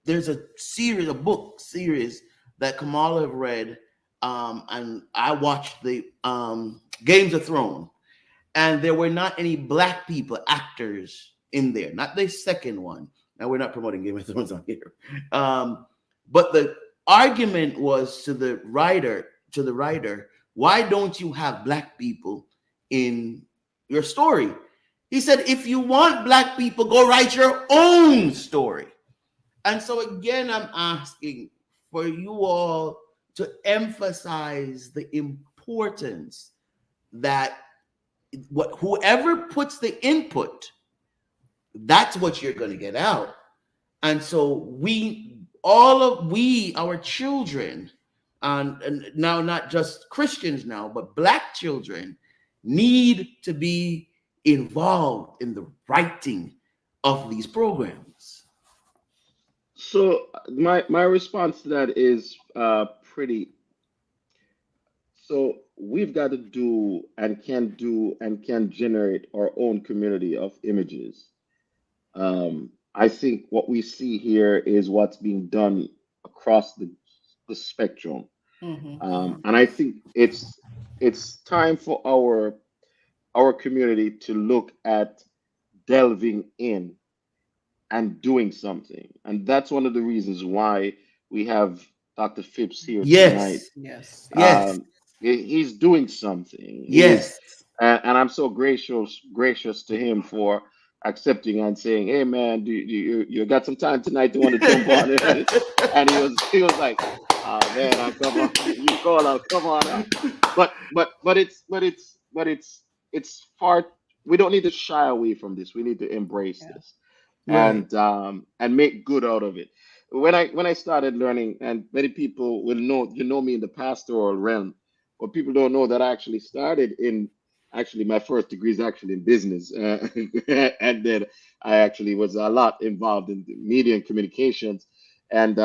There's a book series that Kamala have read, and I watched the Games of Thrones, and there were not any Black people actors in there, not the second one. Now we're not promoting Game of Thrones on here, but the argument was to the writer, why don't you have Black people in your story? He said, if you want Black people, go write your own story. And so again, I'm asking for you all to emphasize the importance that whoever puts the input, that's what you're going to get out. And so our children, and now not just Christians now, but Black children need to be involved in the writing of these programs. So my response to that is pretty. So we've got to do and can generate our own community of images. I think what we see here is what's being done across the spectrum. And I think it's time for our our community to look at delving in and doing something. And that's one of the reasons why we have Dr. Phipps here tonight. Yes. Yes. Yes. He's doing something. Yes. And I'm so gracious to him for accepting and saying, "Hey, man, you got some time tonight to want to jump on it?" And he was like, "Oh man, I'll come on. You call, I'll come on out." But it's far. We don't need to shy away from this. We need to embrace Yeah. this Right. and make good out of it. When I started learning, and many people will know, me in the pastoral realm, but people don't know that I actually started in, actually my first degree is actually in business, and then I actually was a lot involved in the media and communications, and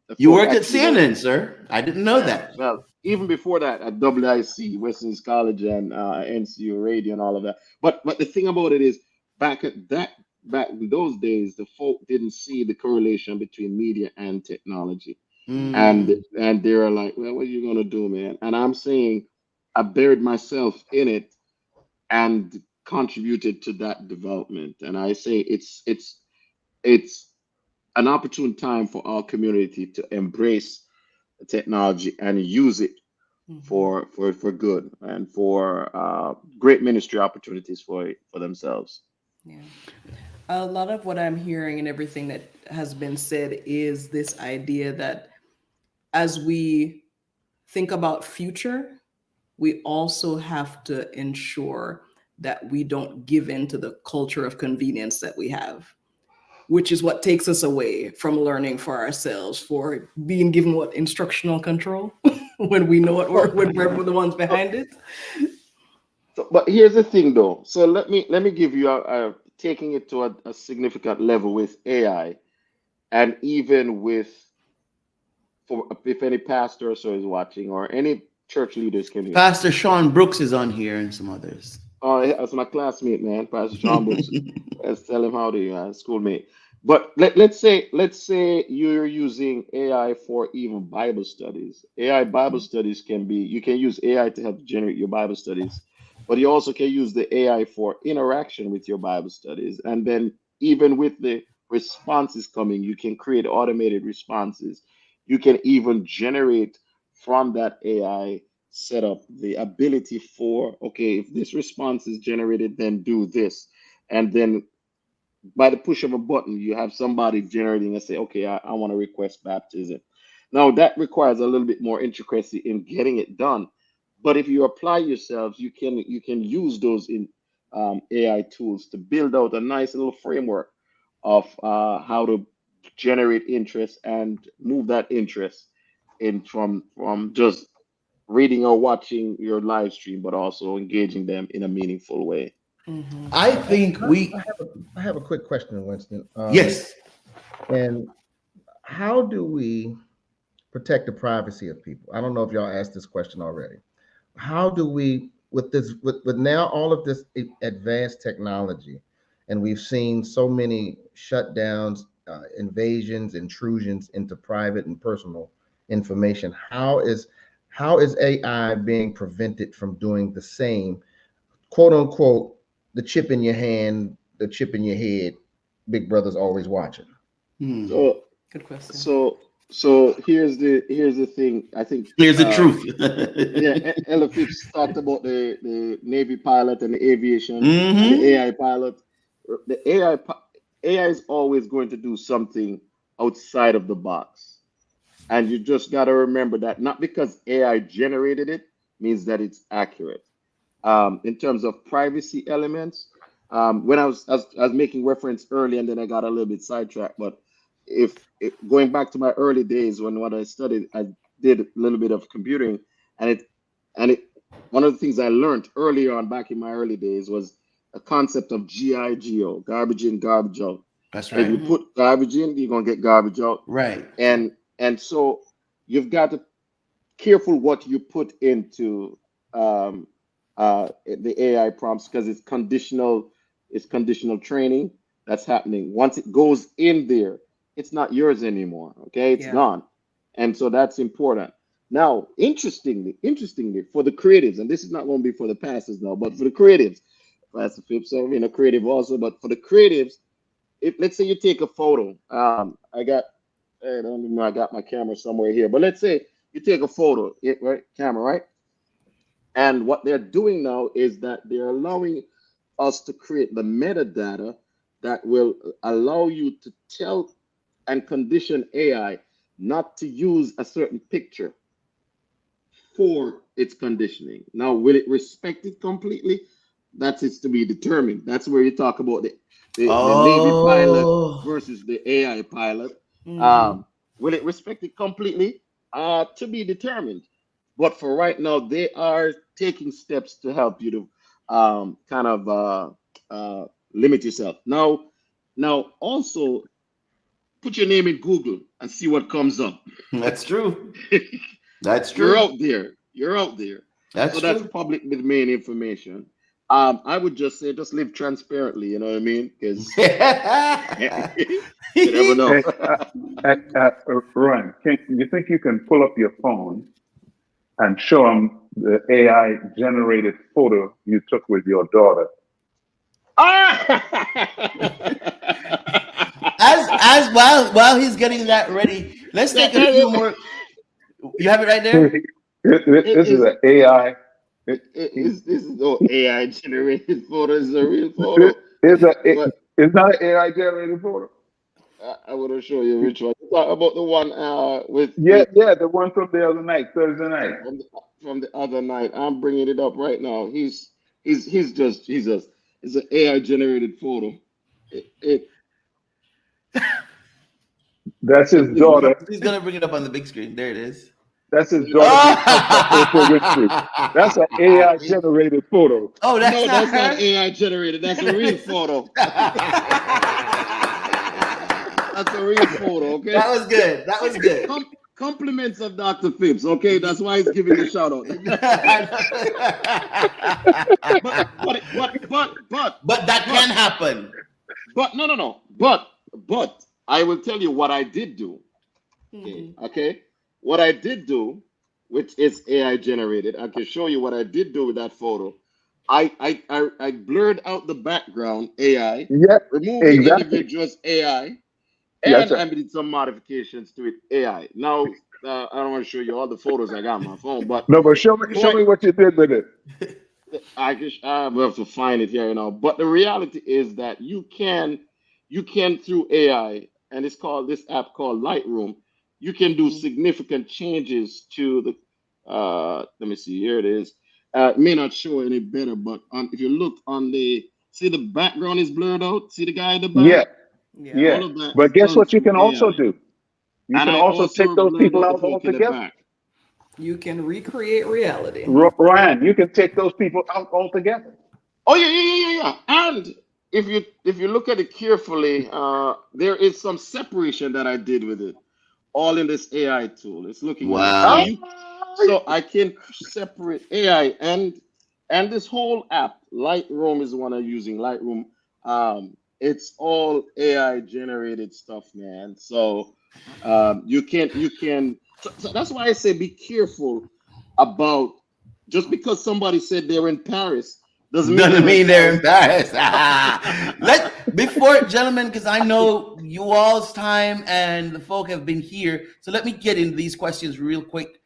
the You folk worked at actually were, CNN, sir. I didn't know that. well, even before that at WIC, Western College, and NCU Radio and all of that. But the thing about it is, back at that back in those days, the folk didn't see the correlation between media and technology, and Mm. they were like, "Well, what are you gonna do, man?" And I'm saying, I buried myself in it and contributed to that development. And I say it's an opportune time for our community to embrace technology and use it Hmm. for good and for great ministry opportunities for themselves. Yeah. A lot of what I'm hearing and everything that has been said is this idea that as we think about future, we also have to ensure that we don't give in to the culture of convenience that we have, which is what takes us away from learning for ourselves, for being given what instructional control when we know it, Well, when we're the ones uh, behind it. but here's the thing, though. So let me give you a taking it to a significant level with AI, and even with, for if any pastor or so is watching, or any church leaders can hear. Pastor Sean Brooks is on here and some others. Oh, that's my classmate, man, Pastor Sean Brooks. Let's tell him how to, schoolmate. But let's say you're using AI for even Bible studies. AI Bible studies can be, you can use AI to help generate your Bible studies, but you also can use the AI for interaction with your Bible studies. And then even with the responses coming, you can create automated responses. You can even generate from that AI set up the ability for, okay, if this response is generated, then do this. And then by the push of a button, you have somebody generating and say, okay, I want to request baptism. Now that requires a little bit more intricacy in getting it done. But if you apply yourselves, you can use those in AI tools to build out a nice little framework of how to generate interest and move that interest in from just reading or watching your live stream, but also engaging them in a meaningful way. Hmm. I think I we, I have a quick question, Winston. yes, And how do we protect the privacy of people? I don't know if y'all asked this question already. How do we, with this, with now all of this advanced technology, and we've seen so many shutdowns, invasions, intrusions into private and personal information. How is AI being prevented from doing the same, quote unquote, the chip in your hand, the chip in your head? Big Brother's always watching. hmm, So Good question. so here's the thing. I think here's the truth. yeah, Ella Phipps talked about the Navy pilot and the aviation and the Hmm. AI pilot. The AI is always going to do something outside of the box. And you just got to remember that not because AI generated it means that it's accurate. In terms of privacy elements, when I was making reference early, and then I got a little bit sidetracked. But if going back to my early days when what I studied, I did a little bit of computing, and it one of the things I learned early on back in my early days was a concept of GIGO, garbage in, garbage out. That's And if right. you Hmm. put garbage in, you're gonna get garbage out. Right. Yeah. And so you've got to careful what you put into um, the AI prompts, because it's conditional training that's happening. Once it goes in there, it's not yours anymore. Okay, it's Yeah. gone, and so that's important. Now, interestingly, for the creatives, and this is not going to be for the pastors now, but for the creatives, Pastor Phipps. So I mean, a creative also, but for the creatives, if let's say you take a photo, I don't even know, I got my camera somewhere here, but let's say you take a photo, right, camera, right? And what they're doing now is that they're allowing us to create the metadata that will allow you to tell and condition AI not to use a certain picture for its conditioning. Now, will it respect it completely? That's it's to be determined. That's where you talk about the Navy pilot Oh. versus the AI pilot. Mhm. Um, will it respect it completely? To be determined. But for right now, they are taking steps to help you to kind of limit yourself. Now also put your name in Google and see what comes up. That's true. That's You're true. out there. You're out there. So That's that's true. public domain information. I would just say just live transparently. You know what I mean? Because you never know. Hey, Rohan, you think you can pull up your phone and show them the AI generated photo you took with your daughter? As while he's getting that ready, let's take a few more. You have it right there? It This is is. an AI. This is no AI generated photo. It's a real photo. But It's not an AI generated photo. I want to show you which one. Talk about the one Yeah, yeah, the one from the other night, Thursday night. from the other night. I'm bringing it up right now. He's just it's an AI generated photo. It That's his it's daughter. He's gonna bring it up on the big screen. There it is. That's his daughter being hugged by Oprah Winfrey. That's an AI Oh, generated photo. that's no, not that's not her. AI generated. That's a real photo. That's a real photo. Okay. That was good. That was good. Compliments of Dr. Phipps. Okay, that's why he's giving the shout out. But that can happen. But no. But I will tell you what I did do. Okay. What I did do, which is AI generated, I can show you what I did do with that photo. I blurred out the background AI, Yeah, removed the exactly. individual's AI, Yes, and sir. I did some modifications to it AI. Now, I don't want to show you all the photos I got on my phone, but No, but the show point me what you did with it. I will have to find it here, But the reality is that you can through AI, and it's called this app called Lightroom. You can do significant changes to the. Let me see. Here it is. It may not show any better, but if you look on see the background is blurred out. See the guy in the back. Yeah, Yeah. yeah. All of that But is guess done what you through can also AI, do? You and can I also take also those blurred people out the out folk in the altogether. back. You can recreate reality. Ryan, you can take those people out altogether. Oh yeah. And if you look at it carefully, there is some separation that I did with it, all in this AI tool. It's looking nice. Ah, So I can separate AI and this whole app. Lightroom is the one I'm using. Lightroom. It's all AI generated stuff, man. So you can. So that's why I say be careful about just because somebody said they're in Paris doesn't mean Doesn't they're in mean they're Paris. embarrassed. Before, gentlemen, because I know you all's time and the folk have been here. So let me get into these questions real quick.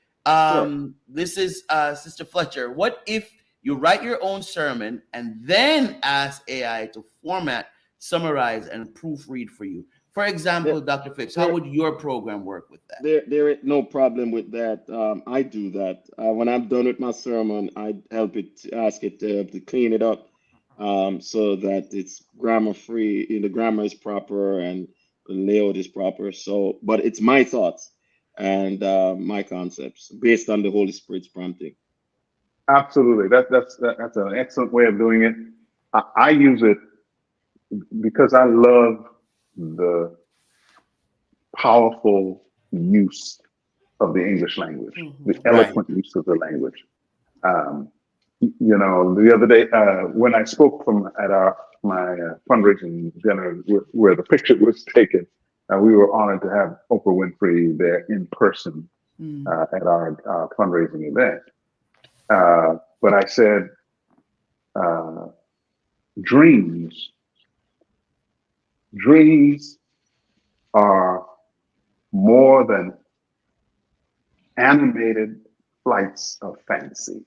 Sure. This is Sister Fletcher. What if you write your own sermon and then ask AI to format, summarize, and proofread for you? For example, There, Dr. Phipps, how there, would your program work with that? there ain't no problem with that. I do that. When I'm done with my sermon, I help it, ask it to clean it up, so that it's grammar free, the grammar is proper and the layout is proper. So, but it's my thoughts and my concepts based on the Holy Spirit's prompting. absolutely. That's an excellent way of doing it. I use it because I love the powerful use of the English language, the Right. eloquent use of the language. Um, the other day when I spoke from at my fundraising dinner where the picture was taken, we were honored to have Oprah Winfrey there in person at our fundraising event. But I said, dreams dreams are more than animated flights of fancy.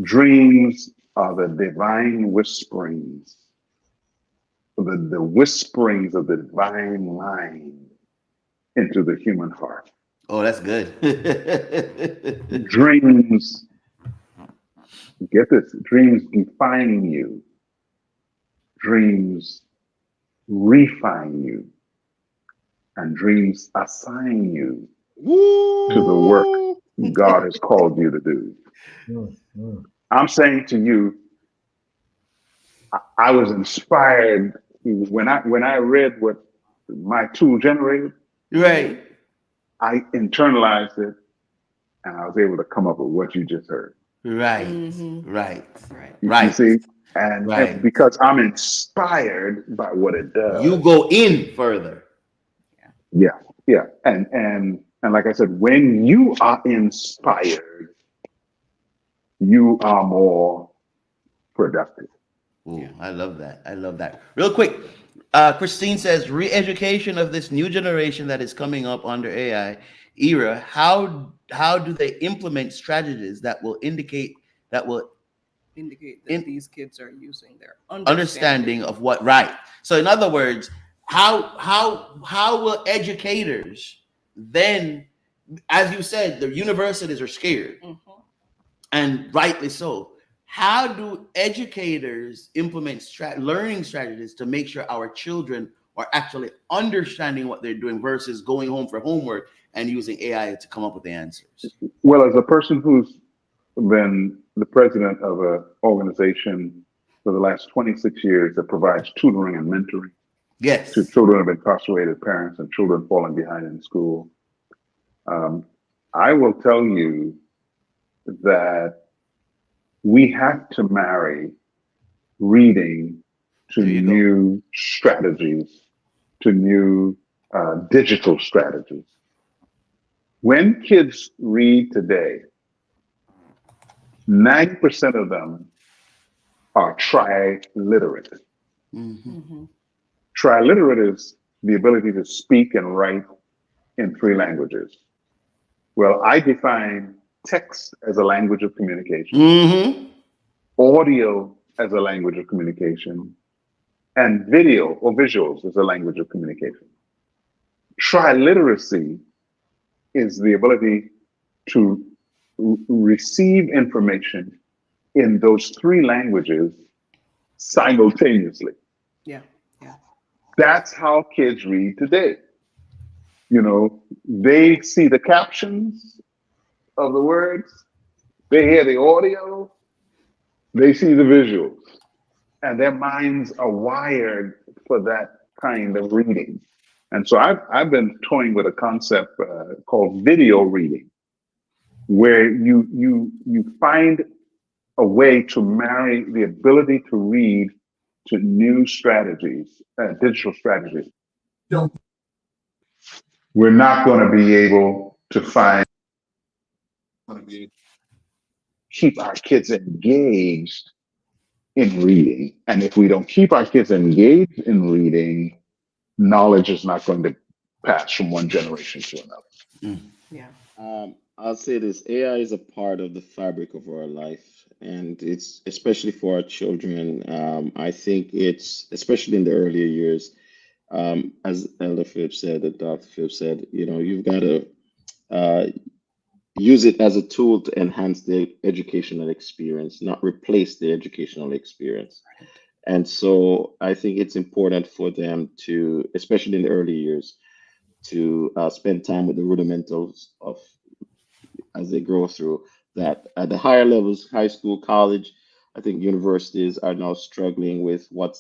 Dreams are the divine whisperings, the whisperings of the divine mind into the human heart. Oh, that's good. Dreams, get this, dreams define you, dreams refine you, and dreams assign you to the work God has called you to do. I'm saying to you, I was inspired when I read what my tool generated. Right. I internalized it, and I was able to come up with what you just heard. Right. Mhm. Right. You Right. see, and Right. because I'm inspired by what it You does. go in further. Yeah, and like I said, when you are inspired, you are more productive. Ooh, I love that. I love that. Real quick, Christine says, re-education of this new generation that is coming up under AI era. How do they implement strategies that will indicate that These kids are using their understanding of what right? So, in other words, how will educators then, as you said, the universities are scared, and rightly so. How do educators implement learning strategies to make sure our children are actually understanding what they're doing versus going home for homework and using AI to come up with the answers? Well, as a person who's been the president of an organization for the last 26 years that provides tutoring and mentoring to Yes. children of incarcerated parents and children falling behind in school, I will tell you that we have to marry reading to There you go. new strategies, to new digital strategies. When kids read today, 90% of them are triliterate. Mm-hmm. Triliterate is the ability to speak and write in three languages. Well, I define text as a language of communication, Mm-hmm. audio as a language of communication, and video or visuals as a language of communication. Triliteracy is the ability to receive information in those three languages simultaneously. Yeah. That's how kids read today. You know, they see the captions of the words, they hear the audio, they see the visuals, and their minds are wired for that kind of reading. And so I've been toying with a concept called video reading, where you find a way to marry the ability to read to new strategies, digital strategies. We're not going to be able to keep our kids engaged in reading. And if we don't keep our kids engaged in reading, knowledge is not going to pass from one generation to another. Yeah. I'll say this: AI is a part of the fabric of our life, and it's especially for our children. I think it's especially in the earlier years, as Elder Phipps said, that Dr. Phipps said, you've got to uh, use it as a tool to enhance the educational experience, not replace the educational experience. And so I think it's important for them to, especially in the early years, to spend time with the rudimentals of as they grow through that. At the higher levels, high school, college, I think universities are now struggling with what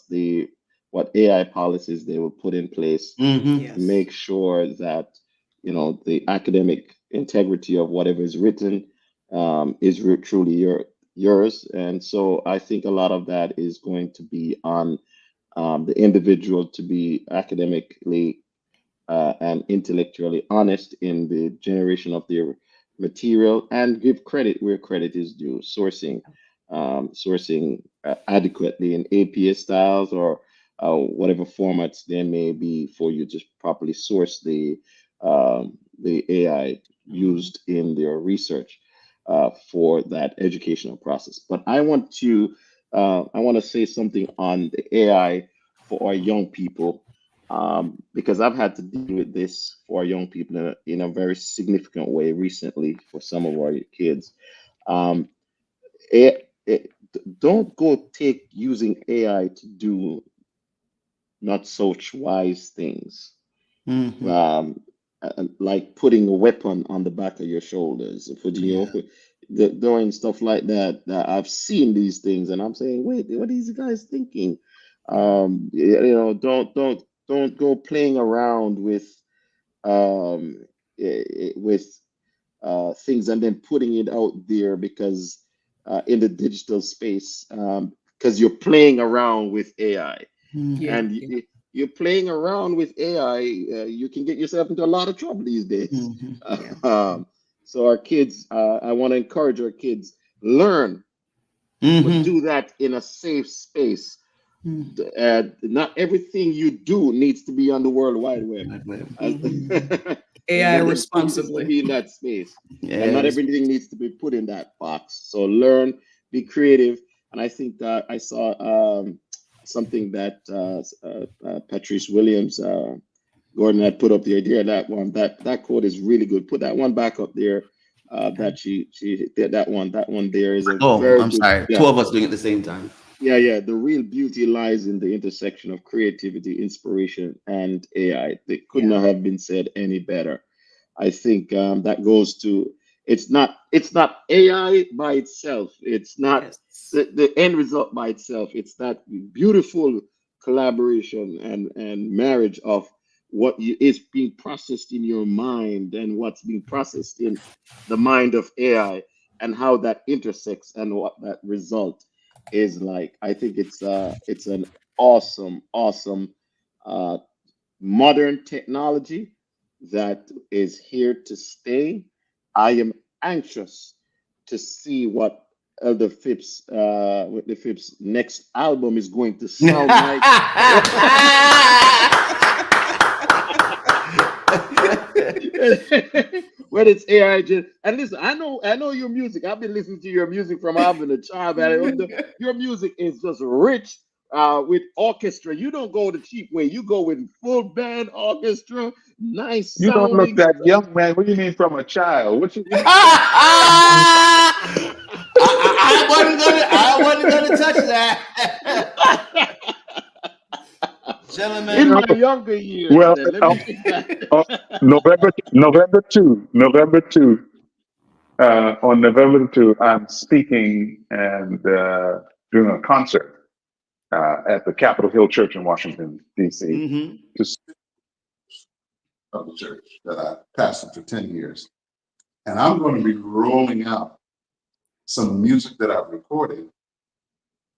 AI policies they will put in place Mm-hmm. Yes. to make sure that the academic integrity of whatever is written is truly yours. And so I think a lot of that is going to be on the individual to be academically and intellectually honest in the generation of their material and give credit where credit is due, sourcing. sourcing adequately in APA styles or whatever formats there may be for you to properly source the AI used in their research for that educational process. But I want to say something on the AI for our young people, because I've had to deal with this for our young people in a very significant way recently for some of our kids. Um, don't go take using AI to do not such wise things. Mhm. Like putting a weapon on the back of your shoulders, putting Yeah. doing stuff like that. I've seen these things, and I'm saying, wait, what are these guys thinking? Don't go playing around um, with things and then putting it out there because in the digital space, because you're playing around with AI Mhm. Yeah, and yeah. you're playing around with AI, you can get yourself into a lot of trouble these days. Mhm. Yeah. So our kids, I want to encourage our kids, learn, but Mhm. do that in a safe space. Mhm. Not everything you do needs to be on the World Wide Web. Right, right. As- Mhm. AI not everything needs to responsibly. be in that space, and Yeah, not everything needs to be put in that box. So learn, be creative, and I think that I saw something that Patrice Williams, Gordon had put up the idea. That quote is really good. Put that one back up there. That she did that one there is a Oh, very I'm good. sorry. Two Yeah, of us doing it at the same time. yeah. The real beauty lies in the intersection of creativity, inspiration, and AI. It could Yeah. not have been said any better. I think that goes to it's not AI by itself. It's not Yes. the end result by itself. It's that beautiful collaboration and marriage of is being processed in your mind and what's being processed in the mind of AI and how that intersects and what that result is like. I think it's an awesome uh, modern technology that is here to stay. I am anxious to see what the Phipps next album is going to sound like. When it's AI, and listen, I know your music. I've been listening to your music from I've been a child, man. Your music is just rich with orchestra. You don't go the cheap way. You go with full band orchestra, nice You don't look sounding that stuff. young, man. What do you mean from a child? I wasn't gonna touch that. In Gentlemen. my younger years, Well, then let me take that. uh, November 2, on November 2, I'm speaking and doing a concert at the Capitol Hill Church in Washington, D.C. Mhm. to of the church that I pastored for 10 years. And I'm going to be rolling out some music that I've recorded.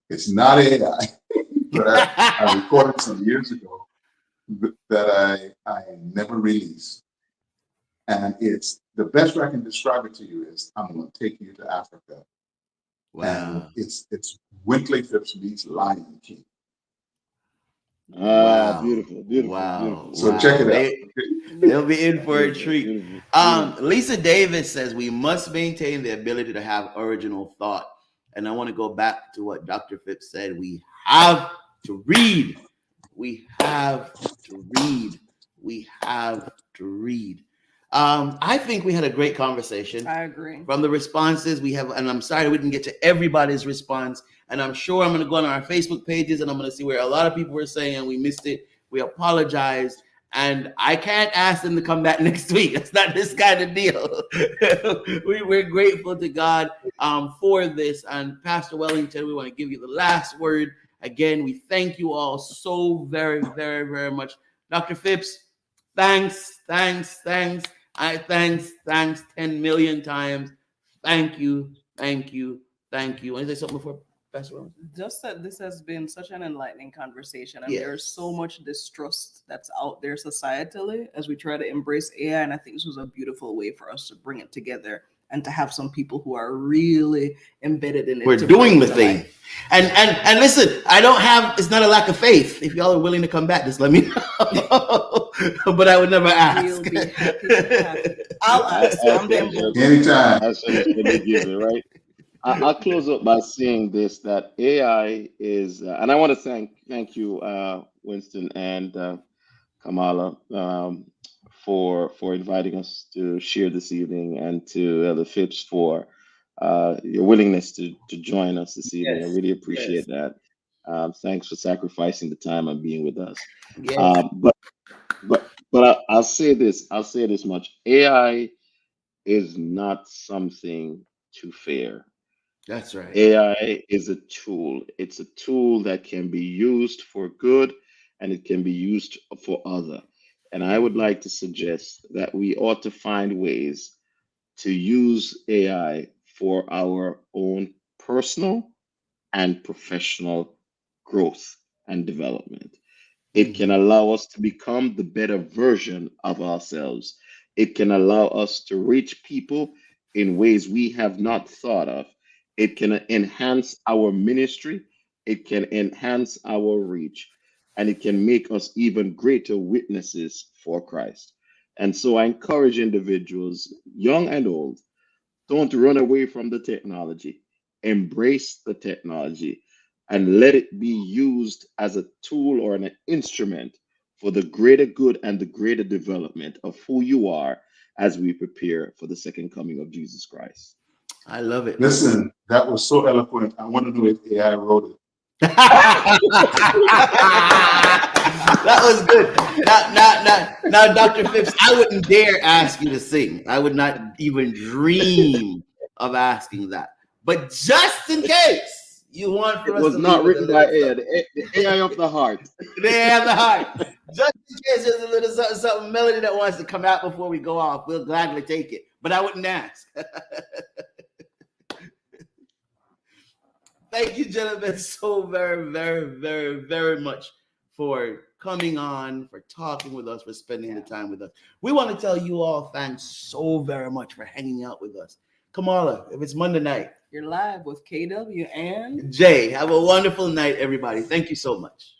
It's not AI, but I recorded some years ago that I never released. And it's the best way I can describe it to you is I'm going to take you to Africa. And Wow. it's Wintley Phipps meets Lion King. Wow. Beautiful. Wow. So check Wow. it out. They'll be in for a treat. Beautiful. Lisa Davis says we must maintain the ability to have original thought. And I want to go back to what Dr. Phipps said. We have to read. We have to read. We have to read. I think we had a great conversation. I agree. From the responses we have, and I'm sorry we didn't get to everybody's response. And I'm sure I'm going to go on our Facebook pages and I'm going to see where a lot of people were saying we missed it. We apologize. And I can't ask them to come back next week. It's not this kind of deal. We're grateful to God for this. And Pastor Wellington, we want to give you the last word. Again, we thank you all so very, very, very much. Dr. Phipps, thanks. Thanks 10 million times. Thank you. Want to say something before Pastor Wellington? Just that this has been such an enlightening conversation, and there's Yes. so much distrust that's out there societally as we try to embrace AI. And I think this was a beautiful way for us to bring it together and to have some people who are really embedded in it. We're to doing bring the it to thing. life. And listen, I don't have, it's not a lack of faith. If y'all are willing to come back, just let me know. But I would never ask. We'll be happy to have you. I'll ask. I'm the ambassador. Anytime. As soon as they give it, right? I'll close up by saying this: that AI is, and I want to thank you, Winston and Kamala, for inviting us to share this evening, and to Elder Phipps for your willingness to join us this evening. I Yes. really appreciate that. Thanks for sacrificing the time and being with us. Yes. But I'll say this. I'll say this much: AI is not something to fear. That's right. AI is a tool. It's a tool that can be used for good, and it can be used for other. And I would like to suggest that we ought to find ways to use AI for our own personal and professional growth and development. It can allow us to become the better version of ourselves. It can allow us to reach people in ways we have not thought of. It can enhance our ministry. It can enhance our reach. And it can make us even greater witnesses for Christ. And so I encourage individuals, young and old, don't run away from the technology. Embrace the technology and let it be used as a tool or an instrument for the greater good and the greater development of who you are as we prepare for the second coming of Jesus Christ. I love it. Listen, that was so eloquent. I want to know if AI wrote it. That was good. Now, Dr. Phipps, I wouldn't dare ask you to sing. I would not even dream of asking that. But just in case you want for It us was to not leave with written a by little AI, the AI of the heart. they have the heart. Just in case there's a little something melody that wants to come out before we go off, we'll gladly take it. But I wouldn't ask. Thank you, gentlemen, so very, very, very, very much for coming on, for talking with us, for spending the time with us. We want to tell you all thanks so very much for hanging out with us. Kamala, if it's Monday night, You're live with KW and Jay, have a wonderful night, everybody. Thank you so much.